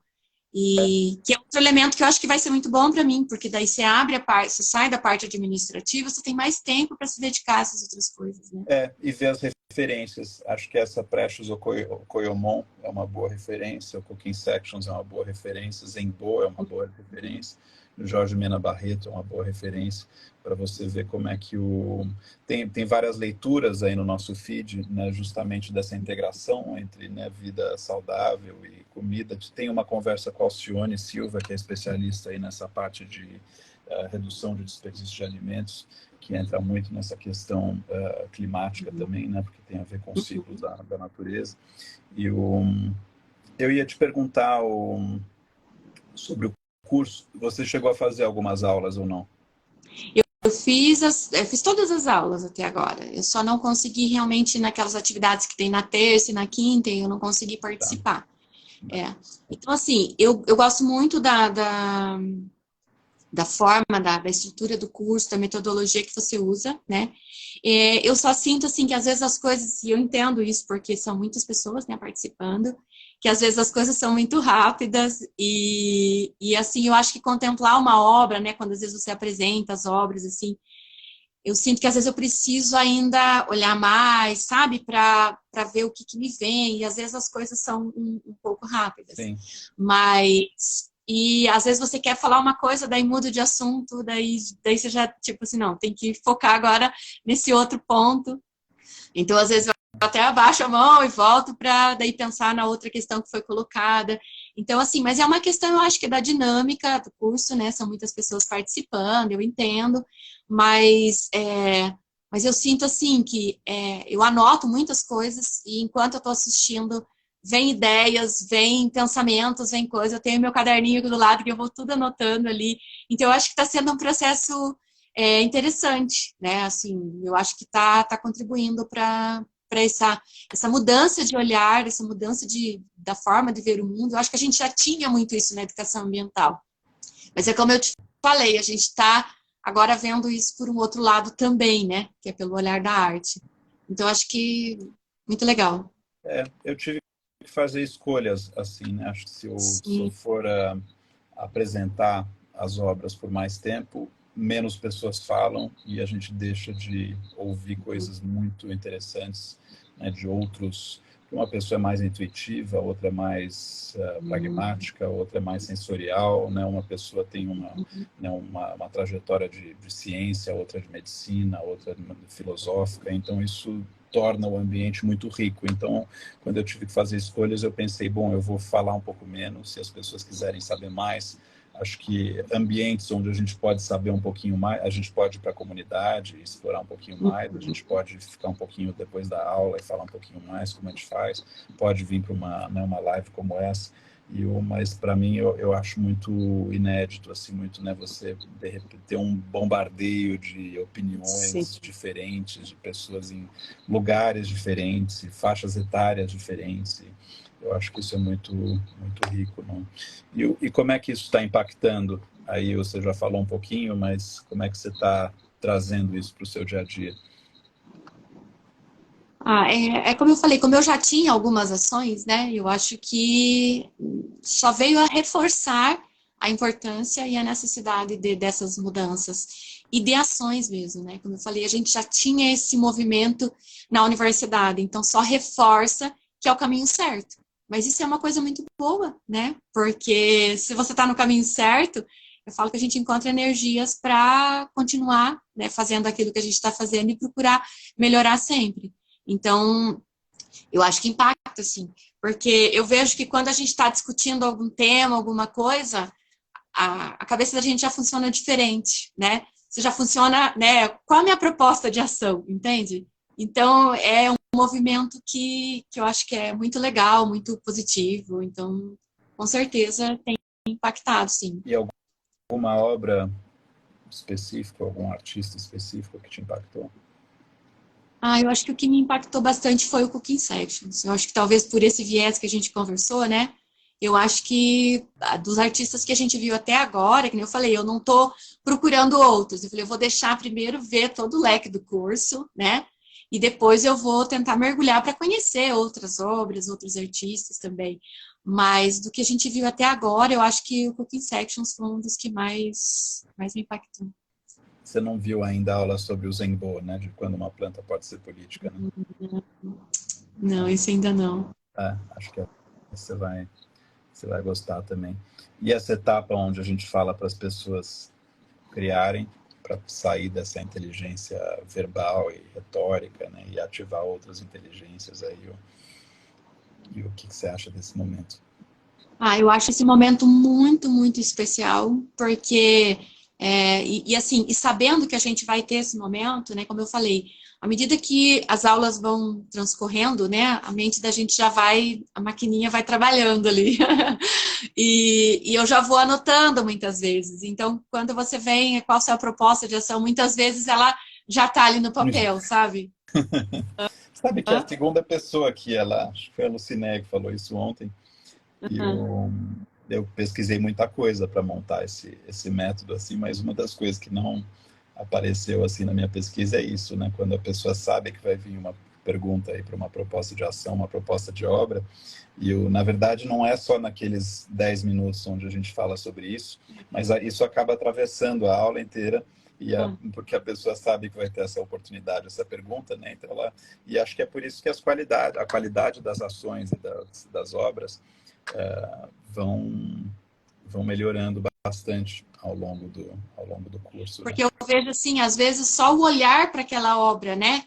E que é outro elemento que eu acho que vai ser muito bom para mim, porque daí você abre a parte, você sai da parte administrativa, você tem mais tempo para se dedicar a essas outras coisas, né? E ver as referências. Acho que essa Precious Okoyomon é uma boa referência, o Cooking Sections é uma boa referência, Zenbo é uma boa referência, o Jorge Mena Barreto é uma boa referência, para você ver como é que tem várias leituras aí no nosso feed, né, justamente dessa integração entre, né, vida saudável e comida. Tem uma conversa com a Alcione Silva, que é especialista aí nessa parte de redução de desperdício de alimentos, que entra muito nessa questão climática também, né? Porque tem a ver com os ciclos da natureza. E eu ia te perguntar sobre o curso. Você chegou a fazer algumas aulas ou não? Eu fiz todas as aulas até agora. Eu só não consegui realmente naquelas atividades que tem na terça e na quinta, eu não consegui Tá. participar. É. Então, assim, eu gosto muito da forma, da estrutura do curso, da metodologia que você usa, né? Eu só sinto, assim, que às vezes as coisas, e eu entendo isso porque são muitas pessoas, né, participando, que às vezes as coisas são muito rápidas assim, eu acho que contemplar uma obra, né, quando às vezes você apresenta as obras, assim, eu sinto que às vezes eu preciso ainda olhar mais, sabe, para ver o que me vem, e às vezes as coisas são um pouco rápidas. Sim. Mas, e às vezes você quer falar uma coisa, daí muda de assunto, daí você já, tipo assim, não, tem que focar agora nesse outro ponto. Então, às vezes, eu até abaixo a mão e volto para daí pensar na outra questão que foi colocada. Então, assim, mas é uma questão, eu acho que é da dinâmica do curso, né? São muitas pessoas participando, eu entendo, mas, mas eu sinto, assim, que eu anoto muitas coisas e enquanto eu estou assistindo, vem ideias, vem pensamentos, vem coisas. Eu tenho meu caderninho aqui do lado que eu vou tudo anotando ali. Então, eu acho que está sendo um processo interessante, né? Assim, eu acho que está contribuindo para essa mudança de olhar, essa mudança da forma de ver o mundo. Eu acho que a gente já tinha muito isso na educação ambiental. Mas é como eu te falei, a gente está agora vendo isso por um outro lado também, né? Que é pelo olhar da arte. Então, acho que muito legal. Eu tive que fazer escolhas assim, né? Acho que se eu Sim. for apresentar as obras por mais tempo, menos pessoas falam e a gente deixa de ouvir coisas muito interessantes, né, de outros. Uma pessoa é mais intuitiva, outra é mais pragmática, outra é mais sensorial, né? Uma pessoa tem uma trajetória de ciência, outra de medicina, outra filosófica. Então isso torna o ambiente muito rico. Então, quando eu tive que fazer escolhas, eu pensei, bom, eu vou falar um pouco menos, se as pessoas quiserem saber mais. Acho que ambientes onde a gente pode saber um pouquinho mais, a gente pode ir para a comunidade, explorar um pouquinho mais, a gente pode ficar um pouquinho depois da aula e falar um pouquinho mais como a gente faz, pode vir para uma live como essa. Mas para mim eu acho muito inédito, assim, muito, né, você de repente ter um bombardeio de Sim. opiniões diferentes, de pessoas em lugares diferentes, faixas etárias diferentes. Eu acho que isso é muito, muito rico, não? E como é que isso está impactando? Aí você já falou um pouquinho, mas como é que você está trazendo isso para o seu dia a dia? É como eu falei, como eu já tinha algumas ações, né? Eu acho que só veio a reforçar a importância e a necessidade dessas mudanças e de ações mesmo, né? Como eu falei, a gente já tinha esse movimento na universidade, então só reforça que é o caminho certo. Mas isso é uma coisa muito boa, né? Porque se você está no caminho certo, eu falo que a gente encontra energias para continuar, né, fazendo aquilo que a gente está fazendo e procurar melhorar sempre. Então, eu acho que impacta, assim, porque eu vejo que quando a gente está discutindo algum tema, alguma coisa, a cabeça da gente já funciona diferente, né? Você já funciona, né? Qual a minha proposta de ação, entende? Então, é um movimento que eu acho que é muito legal, muito positivo. Então, com certeza tem impactado, sim. E alguma obra específica, algum artista específico que te impactou? Eu acho que o que me impactou bastante foi o Cooking Sections. Eu acho que talvez por esse viés que a gente conversou, né? Eu acho que dos artistas que a gente viu até agora, que nem eu falei, eu não estou procurando outros. Eu falei, eu vou deixar primeiro ver todo o leque do curso, né? E depois eu vou tentar mergulhar para conhecer outras obras, outros artistas também. Mas do que a gente viu até agora, eu acho que o Cooking Sections foi um dos que mais me impactou. Você não viu ainda a aula sobre o Zenbo, né? De quando uma planta pode ser política, né? Não, isso ainda não. Acho que você vai gostar também. E essa etapa onde a gente fala para as pessoas criarem, para sair dessa inteligência verbal e retórica, né, e ativar outras inteligências aí. E o que você acha desse momento? Eu acho esse momento muito, muito especial, porque Assim, e sabendo que a gente vai ter esse momento, né, como eu falei, à medida que as aulas vão transcorrendo, né, a mente da gente já vai, a maquininha vai trabalhando ali. E eu já vou anotando muitas vezes. Então, quando você vem, qual a sua proposta de ação, muitas vezes ela já está ali no papel, sabe? Sabe que a Hã? segunda pessoa que ela, acho que foi a Luciné que falou isso ontem, e eu pesquisei muita coisa para montar esse método, assim, mas uma das coisas que não apareceu assim na minha pesquisa é isso, né? Quando a pessoa sabe que vai vir uma pergunta aí para uma proposta de ação, uma proposta de obra, e na verdade não é só naqueles 10 minutos onde a gente fala sobre isso, mas isso acaba atravessando a aula inteira porque a pessoa sabe que vai ter essa oportunidade, essa pergunta, né? Então e acho que é por isso que a qualidade das ações e das obras vão melhorando bastante ao longo do curso, né? Porque eu vejo assim, às vezes só o olhar para aquela obra, né?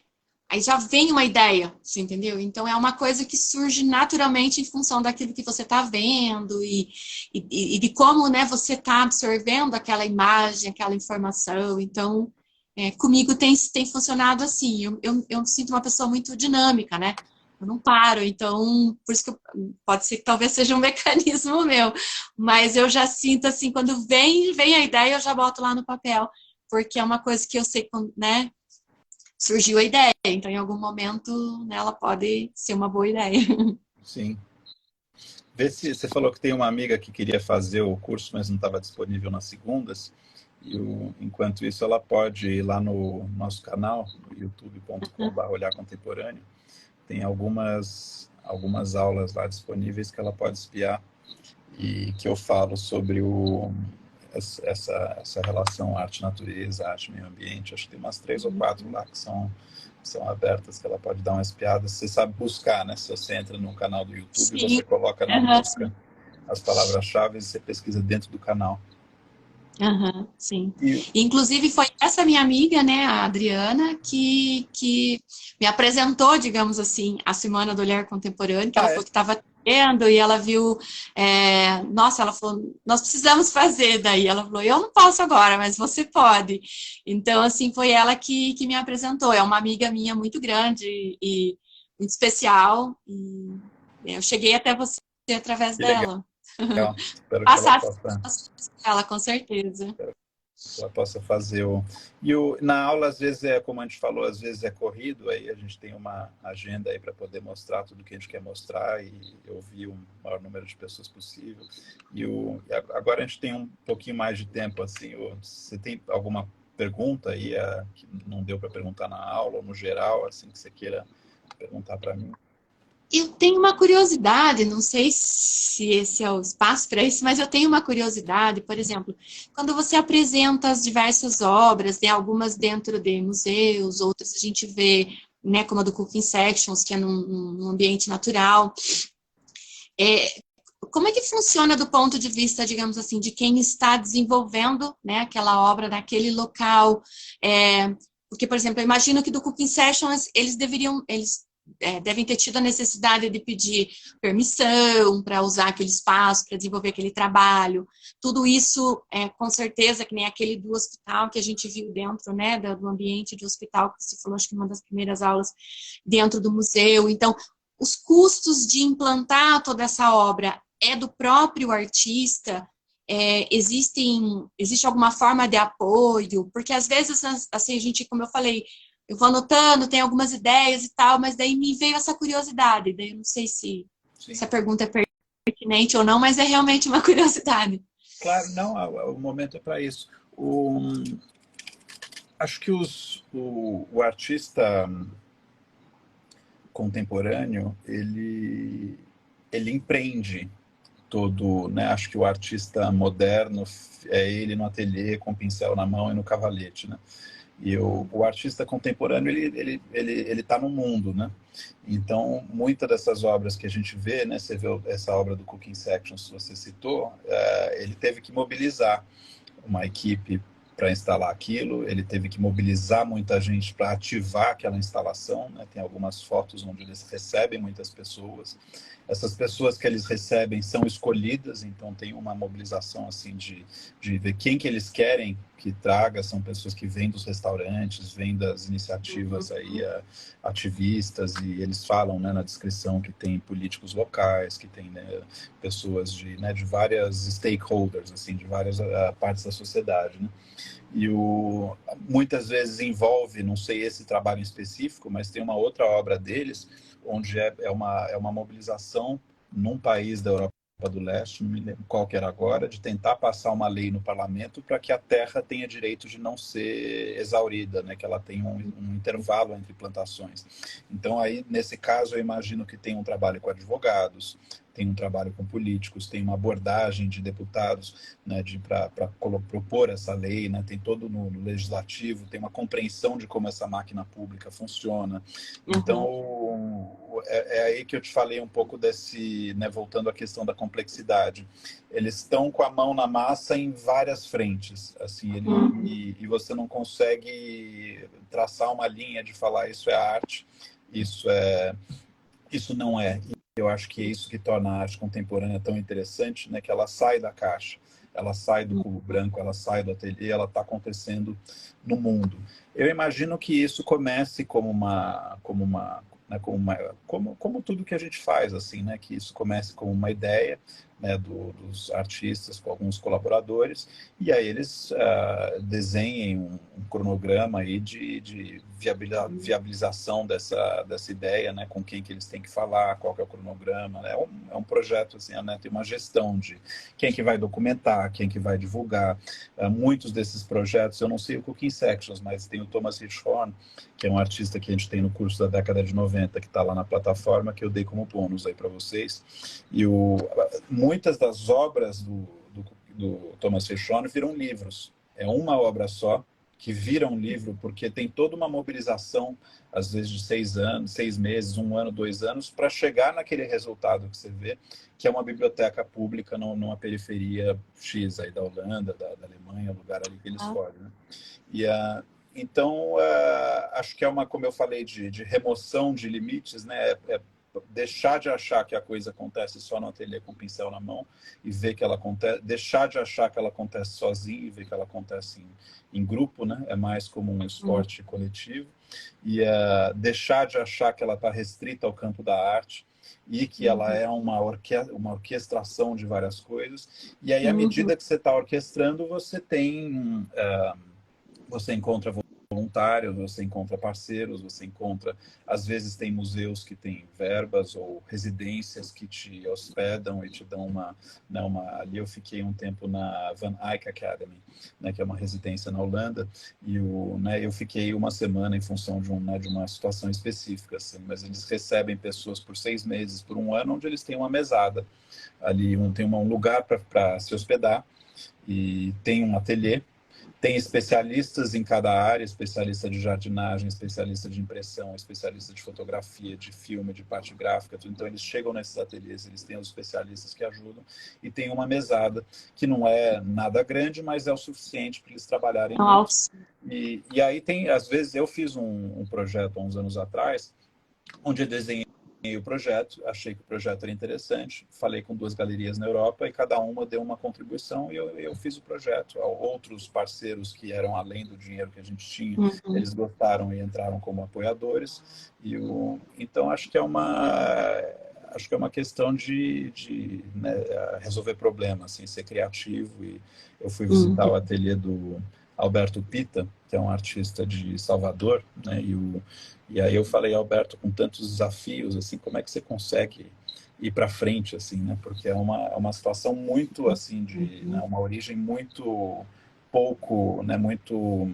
Aí já vem uma ideia, você entendeu? Então é uma coisa que surge naturalmente em função daquilo que você está vendo e de como, né, você está absorvendo aquela imagem, aquela informação. Então, comigo tem funcionado assim. Eu me sinto uma pessoa muito dinâmica, né? Eu não paro, então, por isso que pode ser que talvez seja um mecanismo meu, mas eu já sinto assim, quando vem a ideia, eu já boto lá no papel, porque é uma coisa que eu sei, né? Surgiu a ideia, então em algum momento, né, ela pode ser uma boa ideia. Sim. Vê se você falou que tem uma amiga que queria fazer o curso, mas não estava disponível nas segundas. Enquanto isso, ela pode ir lá no nosso canal, youtube.com.br Olhar Contemporâneo. Tem algumas aulas lá disponíveis que ela pode espiar e que eu falo sobre essa relação arte-natureza, arte-meio ambiente. Acho que tem umas 3 ou 4 lá que são abertas, que ela pode dar uma espiada. Você sabe buscar, né? Se você entra no canal do YouTube, Sim. você coloca na busca as palavras-chave e você pesquisa dentro do canal. Uhum, sim. E, Inclusive, foi essa minha amiga, né, a Adriana, que me apresentou, digamos assim, a Semana do Olhar Contemporâneo, que ela é? falou que estava tendo, e ela viu, nossa, ela falou, nós precisamos fazer daí. Ela falou, eu não posso agora, mas você pode. Então, assim, foi ela que me apresentou. É uma amiga minha muito grande e muito especial, e eu cheguei até você através Que legal. dela. Espero que ela Passar possa ela, com certeza. fazer na aula, às vezes como a gente falou, às vezes é corrido, aí a gente tem uma agenda aí para poder mostrar tudo que a gente quer mostrar e ouvir o maior número de pessoas possível. Agora a gente tem um pouquinho mais de tempo, assim, você tem alguma pergunta aí que não deu para perguntar na aula, ou no geral, assim, que você queira perguntar para mim? Eu tenho uma curiosidade, não sei se esse é o espaço para isso, mas eu tenho uma curiosidade, por exemplo, quando você apresenta as diversas obras, né, algumas dentro de museus, outras a gente vê, né, como a do Cooking Sections, que é num ambiente natural. É, como é que funciona do ponto de vista, digamos assim, de quem está desenvolvendo, né, aquela obra naquele local? Porque, por exemplo, eu imagino que do Cooking Sessions eles devem ter tido a necessidade de pedir permissão para usar aquele espaço, para desenvolver aquele trabalho. Tudo isso, com certeza, que nem aquele do hospital que a gente viu dentro, né, do ambiente de hospital, que você falou, acho que uma das primeiras aulas, dentro do museu. Então, os custos de implantar toda essa obra é do próprio artista? Existe alguma forma de apoio? Porque às vezes, assim, a gente, como eu falei, eu vou anotando, tem algumas ideias e tal, mas daí me veio essa curiosidade. Daí eu não sei se Sim. essa pergunta é pertinente ou não, mas é realmente uma curiosidade. Claro, não, o momento é para isso. Acho que o artista contemporâneo, ele empreende todo, né? Acho que o artista moderno é ele no ateliê com o pincel na mão e no cavalete, né? E o artista contemporâneo, ele tá no mundo, né? Então, muitas dessas obras que a gente vê, né? Você vê essa obra do Cooking Sections, que você citou, ele teve que mobilizar uma equipe para instalar aquilo, ele teve que mobilizar muita gente para ativar aquela instalação, né? Tem algumas fotos onde eles recebem muitas pessoas, Essas pessoas que eles recebem são escolhidas, então tem uma mobilização assim de ver quem que eles querem que traga, são pessoas que vêm dos restaurantes, vêm das iniciativas aí ativistas, e eles falam, né, na descrição que tem políticos locais, que tem, né, pessoas de várias stakeholders, assim, de várias partes da sociedade, né? E muitas vezes envolve, não sei esse trabalho em específico, mas tem uma outra obra deles, onde é uma mobilização num país da Europa do Leste, não me lembro qual que era agora, de tentar passar uma lei no parlamento para que a terra tenha direito de não ser exaurida, né? Que ela tenha um intervalo entre plantações. Então, aí, nesse caso, eu imagino que tem um trabalho com advogados, tem um trabalho com políticos, tem uma abordagem de deputados, né, para propor essa lei, né, tem todo no legislativo, tem uma compreensão de como essa máquina pública funciona. Então, é aí que eu te falei um pouco desse, né, voltando à questão da complexidade. Eles estão com a mão na massa em várias frentes, assim, e você não consegue traçar uma linha de falar isso é arte, isso não é. Eu acho que é isso que torna a arte contemporânea tão interessante, né? Que ela sai da caixa, ela sai do cubo branco, ela sai do ateliê, ela está acontecendo no mundo. Eu imagino que isso comece como tudo que a gente faz, assim, né? Que isso comece como uma ideia, né, dos artistas com alguns colaboradores, e aí eles desenhem um cronograma aí de viabilização dessa ideia, né, com quem que eles têm que falar, qual que é o cronograma. Né? É um projeto, assim, né, tem uma gestão de quem que vai documentar, quem que vai divulgar. Muitos desses projetos, eu não sei o Cooking Sections, mas tem o Thomas Hirschhorn, que é um artista que a gente tem no curso da década de 90, que está lá na plataforma, que eu dei como bônus aí para vocês. E muitas das obras do Thomas Hirschhorn viram livros. É uma obra só que vira um livro, porque tem toda uma mobilização, às vezes de 6 anos, 6 meses, 1 ano, 2 anos, para chegar naquele resultado que você vê, que é uma biblioteca pública numa periferia X aí da Holanda, da Alemanha, lugar ali que eles escolhem. Né? Então, acho que é como eu falei, de remoção de limites, né? Deixar de achar que a coisa acontece só no ateliê com o pincel na mão e ver que ela acontece, deixar de achar que ela acontece sozinho e ver que ela acontece em grupo, né? É mais como um esporte coletivo, e deixar de achar que ela está restrita ao campo da arte e que ela é uma orquestração de várias coisas. E aí, à medida que você está orquestrando, você encontra voluntários, você encontra parceiros, você encontra, às vezes tem museus que têm verbas ou residências que te hospedam e te dão ali eu fiquei um tempo na Van Eyck Academy, né, que é uma residência na Holanda, e eu fiquei uma semana em função de uma situação específica, assim, mas eles recebem pessoas por 6 meses, por 1 ano, onde eles têm uma mesada ali, tem um lugar para se hospedar, e tem um ateliê. Tem especialistas em cada área, especialista de jardinagem, especialista de impressão, especialista de fotografia, de filme, de parte gráfica. Tudo. Então, eles chegam nesses ateliês, eles têm os especialistas que ajudam e tem uma mesada que não é nada grande, mas é o suficiente para eles trabalharem muito. E aí às vezes, eu fiz um projeto há uns anos atrás, onde eu desenhei o projeto, achei que o projeto era interessante, falei com 2 galerias na Europa e cada uma deu uma contribuição e eu fiz o projeto. Outros parceiros que eram além do dinheiro que a gente tinha, eles gostaram e entraram como apoiadores. Então, acho que é uma questão de né, resolver problemas, assim, ser criativo. E eu fui visitar o ateliê do Alberto Pita, que é um artista de Salvador, né, e aí eu falei, Alberto, com tantos desafios, assim, como é que você consegue ir para frente, assim, né? Porque é uma situação muito, assim, né, uma origem muito pouco, né, muito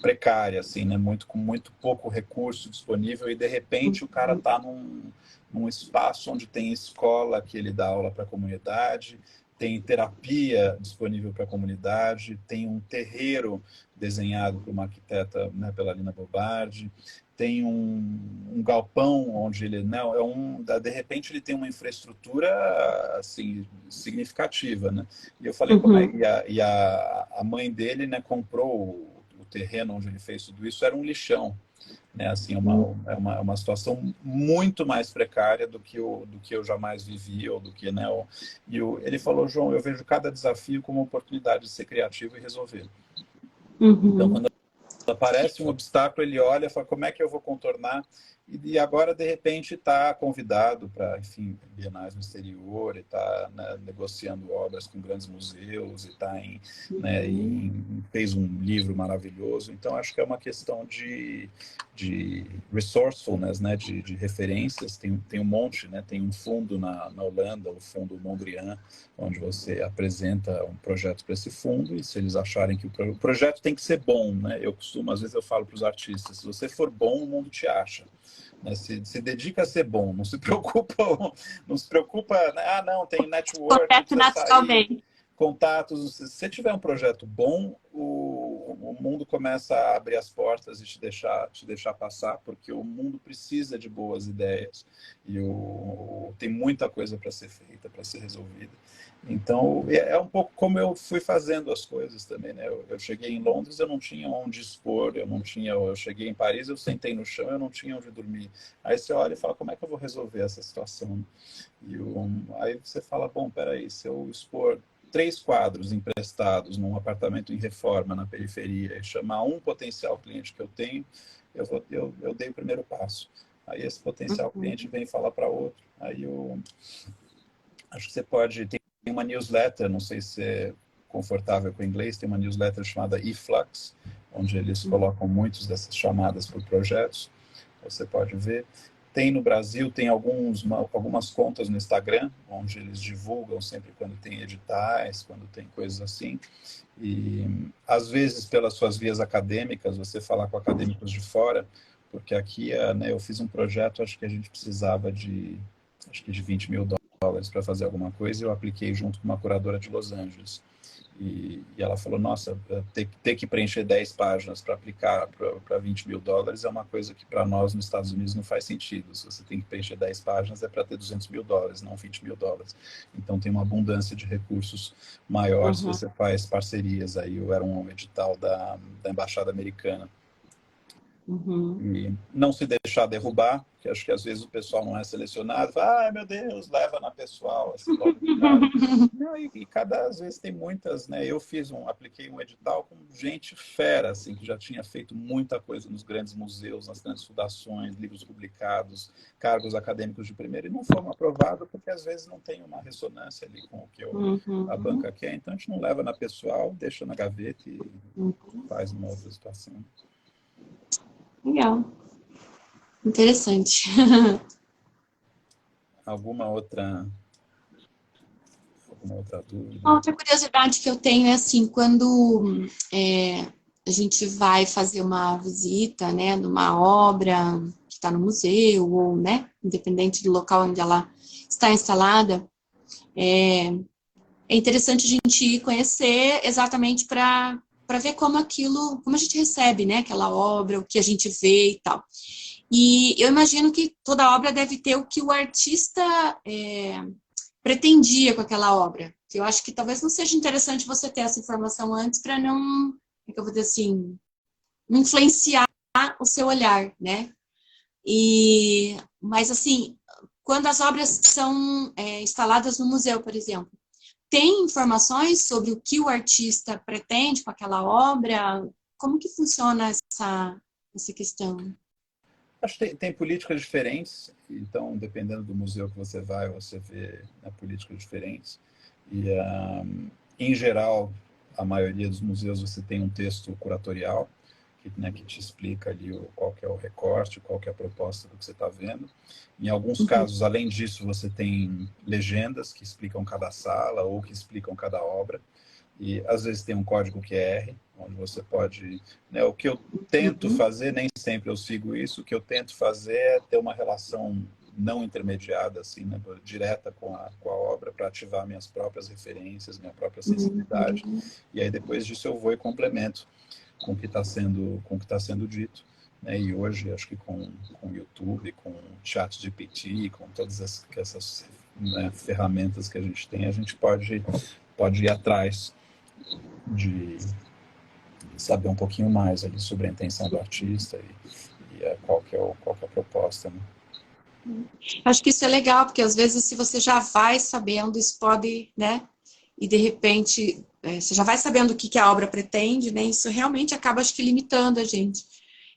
precária, assim, né, com muito pouco recurso disponível, e de repente o cara está num espaço onde tem escola que ele dá aula para a comunidade, tem terapia disponível para a comunidade, tem um terreiro desenhado por uma arquiteta, né, pela Lina Bobardi, tem um galpão onde ele não de repente ele tem uma infraestrutura assim significativa, né? E eu falei como a mãe dele, né, comprou o terreno onde ele fez tudo isso, era um lixão. né? Assim, é uma situação muito mais precária do que eu jamais vivi, ou do que, né? Ele falou, João, eu vejo cada desafio como uma oportunidade de ser criativo e resolver. Então, Uhum. quando aparece um obstáculo, ele olha e fala, como é que eu vou contornar? E agora, de repente, está convidado para, enfim, bienais no exterior, e está, né, negociando obras com grandes museus, e está né, fez um livro maravilhoso. Então, acho que é uma questão de resourcefulness, né, de referências. Tem um monte, né, tem um fundo na Holanda, o Fundo Mondrian, onde você apresenta um projeto para esse fundo, e se eles acharem que o projeto tem que ser bom, né? Às vezes eu falo para os artistas, se você for bom, o mundo te acha. Né? Se dedica a ser bom, não se preocupa, né? Ah, não, tem network, Acontece precisa sair, naturalmente. contatos. Se você tiver um projeto bom, o mundo começa a abrir as portas e te deixar passar, porque o mundo precisa de boas ideias e tem muita coisa para ser feita, para ser resolvida. Então, é um pouco como eu fui fazendo as coisas também, né? Eu cheguei em Londres, eu não tinha onde expor, eu cheguei em Paris, eu sentei no chão, eu não tinha onde dormir. Aí você olha e fala, como é que eu vou resolver essa situação? Aí você fala, bom, peraí, se eu expor 3 quadros emprestados num apartamento em reforma na periferia e chamar um potencial cliente que eu tenho, eu dei o primeiro passo. Aí esse potencial cliente vem falar para outro. Aí acho que você pode... Tem uma newsletter, não sei se é confortável com o inglês, tem uma newsletter chamada eFlux, onde eles colocam muitas dessas chamadas por projetos. Você pode ver. Tem no Brasil, tem algumas contas no Instagram, onde eles divulgam sempre quando tem editais, quando tem coisas assim. E, às vezes, pelas suas vias acadêmicas, você falar com acadêmicos de fora, porque aqui, né, eu fiz um projeto, acho que a gente precisava de 20 mil dólares para fazer alguma coisa, e eu apliquei junto com uma curadora de Los Angeles. E ela falou, nossa, ter que preencher 10 páginas para aplicar para 20 mil dólares é uma coisa que para nós nos Estados Unidos não faz sentido. Se você tem que preencher 10 páginas é para ter 200 mil dólares, não 20 mil dólares. Então tem uma abundância de recursos maior se você faz parcerias. Aí era um edital da Embaixada Americana. E não se deixar derrubar, porque acho que às vezes o pessoal não é selecionado, fala, ai meu Deus, leva na pessoal, assim, logo de cara. Não, às vezes tem muitas, né? Eu apliquei um edital com gente fera, assim, que já tinha feito muita coisa nos grandes museus, nas grandes fundações, livros publicados, cargos acadêmicos de primeira, e não foram aprovados porque às vezes não tem uma ressonância ali com o que a banca quer, então a gente não leva na pessoal, deixa na gaveta e faz uma outra situação. Legal. Interessante. Alguma outra dúvida? Outra curiosidade que eu tenho é assim, quando a gente vai fazer uma visita, né, numa obra que está no museu, ou, né, independente do local onde ela está instalada, é interessante a gente ir conhecer exatamente para ver como a gente recebe, né, aquela obra, o que a gente vê e tal. E eu imagino que toda obra deve ter o que o artista pretendia com aquela obra. Eu acho que talvez não seja interessante você ter essa informação antes para não, como é que eu vou dizer assim, não influenciar o seu olhar, né? Mas assim, quando as obras são instaladas no museu, por exemplo, tem informações sobre o que o artista pretende com aquela obra? Como que funciona essa questão? Acho que tem políticas diferentes, então, dependendo do museu que você vai, você vê, né, políticas diferentes. E, em geral, a maioria dos museus você tem um texto curatorial, né, que te explica ali qual que é o recorte, qual que é a proposta do que você está vendo. Em alguns casos, além disso, você tem legendas que explicam cada sala ou que explicam cada obra. E às vezes tem um código QR, onde você pode... Né, o que eu tento fazer, nem sempre eu sigo isso, o que eu tento fazer é ter uma relação não intermediada, assim, né, direta com a obra, para ativar minhas próprias referências, minha própria sensibilidade. E aí depois disso eu vou e complemento com o que está sendo dito. Né, e hoje, acho que com o YouTube, com o ChatGPT, com todas essas né, ferramentas que a gente tem, a gente pode ir atrás de saber um pouquinho mais ali sobre a intenção do artista qual que é a proposta, né? Acho que isso é legal, porque às vezes se você já vai sabendo, isso pode, né? E de repente, você já vai sabendo o que a obra pretende, né? Isso realmente acaba, acho que, limitando a gente.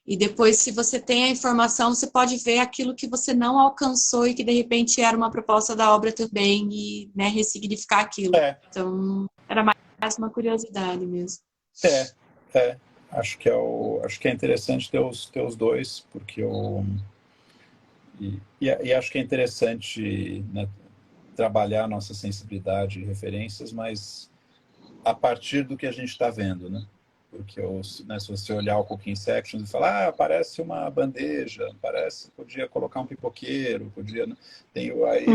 E depois, se você tem a informação, você pode ver aquilo que você não alcançou e que de repente era uma proposta da obra também e, né, ressignificar aquilo. É, Então, era mais uma curiosidade mesmo. é, é. Acho que é interessante ter os dois, porque e acho que é interessante, né, trabalhar nossa sensibilidade e referências, mas a partir do que a gente está vendo, né? Porque né, se você olhar o Cooking Sections e falar, parece uma bandeja, podia colocar um pipoqueiro, podia, né? Tem aí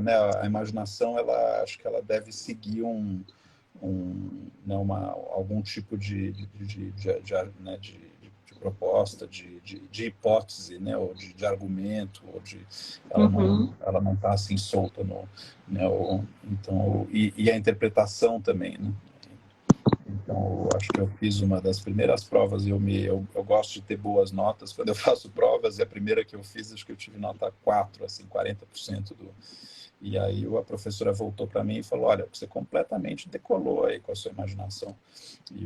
né, a imaginação, acho que ela deve seguir né, algum tipo né, de proposta, de hipótese, né, ou de argumento, ela não está assim solta no, né, então, e a interpretação também, né? Então, eu acho que eu fiz uma das primeiras provas e eu gosto de ter boas notas quando eu faço provas, e a primeira que eu fiz, acho que eu tive nota 4, assim, 40% do... E aí a professora voltou para mim e falou, olha, você completamente decolou aí com a sua imaginação. E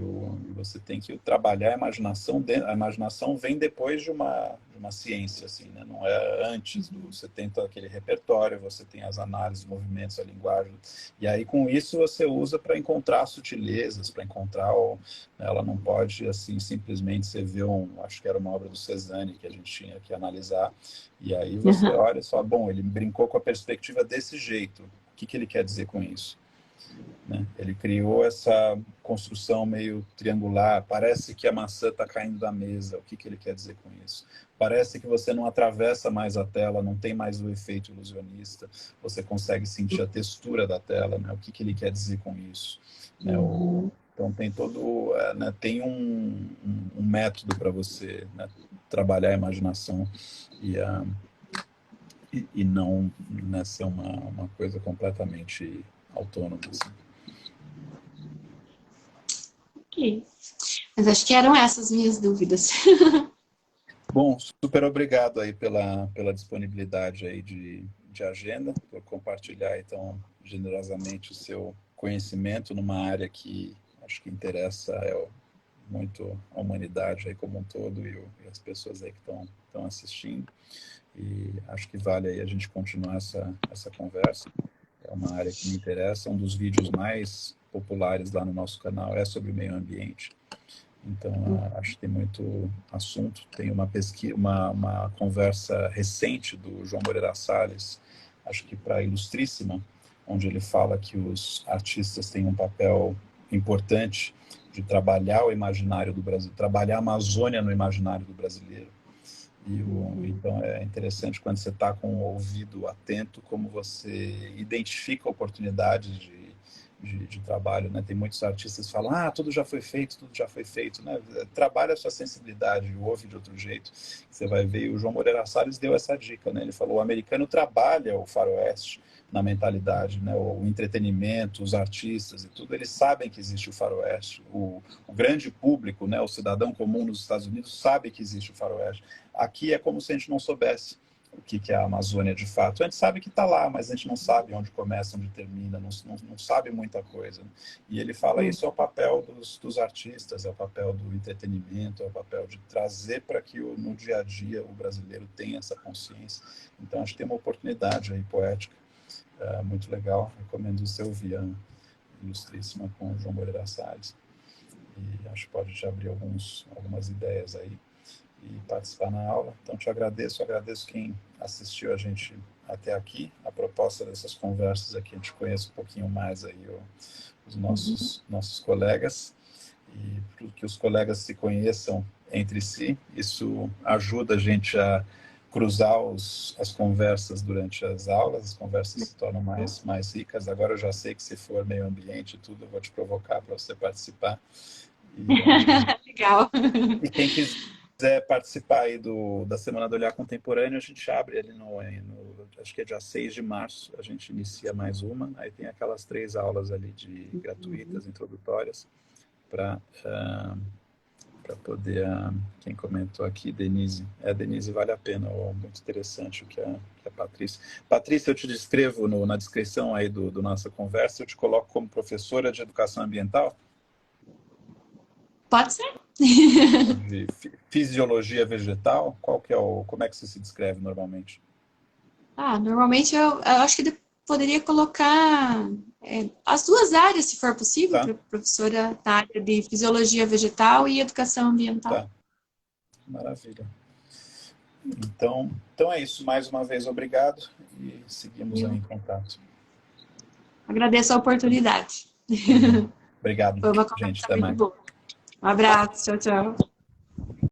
você tem que trabalhar a imaginação. A imaginação vem depois de uma ciência, assim, né? Não é antes você tem todo aquele repertório, você tem as análises, movimentos, a linguagem. E aí com isso você usa para encontrar sutilezas, para encontrar ela não pode assim simplesmente você vê acho que era uma obra do Cézanne que a gente tinha que analisar. E aí você olha só, bom, ele brincou com a perspectiva desse jeito. O que ele quer dizer com isso? Né? Ele criou essa construção meio triangular. Parece que a maçã está caindo da mesa. O que ele quer dizer com isso? Parece que você não atravessa mais a tela, não tem mais o efeito ilusionista. Você consegue sentir a textura da tela. Né? O que ele quer dizer com isso? Né? Então tem né? Tem um método para você, né, trabalhar a imaginação e não, né, ser uma coisa completamente autônoma. Assim. Ok. Mas acho que eram essas minhas dúvidas. Bom, super obrigado aí pela disponibilidade aí de agenda, por compartilhar então generosamente o seu conhecimento numa área que acho que interessa muito a humanidade aí como um todo e as pessoas aí que estão assistindo. E acho que vale aí a gente continuar essa conversa. É uma área que me interessa. Um dos vídeos mais populares lá no nosso canal é sobre o meio ambiente. Então, acho que tem muito assunto. Tem uma pesquisa, uma conversa recente do João Moreira Salles, acho que para Ilustríssima, onde ele fala que os artistas têm um papel importante de trabalhar o imaginário do Brasil, trabalhar a Amazônia no imaginário do brasileiro. Então é interessante quando você está com o ouvido atento, como você identifica oportunidades de trabalho, né? Tem muitos artistas que falam, tudo já foi feito, né? Trabalha a sua sensibilidade, ouve de outro jeito, você vai ver. E o João Moreira Salles deu essa dica, né? Ele falou, o americano trabalha o faroeste na mentalidade, né? O entretenimento, os artistas e tudo, eles sabem que existe o faroeste. O grande público, né? O cidadão comum nos Estados Unidos sabe que existe o faroeste. Aqui é como se a gente não soubesse o que é a Amazônia de fato. A gente sabe que está lá, mas a gente não sabe onde começa, onde termina, não sabe muita coisa. E ele fala isso é o papel dos artistas, é o papel do entretenimento, é o papel de trazer para que no dia a dia o brasileiro tenha essa consciência. Então acho que tem uma oportunidade aí poética muito legal. Recomendo você ouvir a Ilustríssima com o João Moreira Salles. E acho que pode te abrir algumas ideias aí e participar na aula. Então, te agradeço quem assistiu a gente até aqui. A proposta dessas conversas aqui, a gente conhece um pouquinho mais aí os nossos colegas e para que os colegas se conheçam entre si. Isso ajuda a gente a cruzar as conversas durante as aulas, as conversas se tornam mais ricas. Agora eu já sei que se for meio ambiente e tudo, eu vou te provocar para você participar. Legal. E quem quiser participar aí da Semana do Olhar Contemporâneo, a gente abre ali acho que é dia 6 de março, a gente inicia mais uma, aí tem aquelas 3 aulas ali gratuitas, introdutórias, para para poder... quem comentou aqui, Denise. Denise, vale a pena, muito interessante o que a Patrícia... Patrícia, eu te descrevo na descrição aí do nossa conversa, eu te coloco como professora de educação ambiental? Pode ser. De fisiologia vegetal? Como é que você se descreve normalmente? Normalmente eu acho que poderia colocar as duas áreas, se for possível, Tá, para professora da área de fisiologia vegetal e educação ambiental. tá. Maravilha. Então é isso. Mais uma vez, obrigado e seguimos aí Eu em contato. agradeço a oportunidade. Obrigado, Foi uma gente. conversa Até muito mais. boa. Um abraço, tchau, tchau.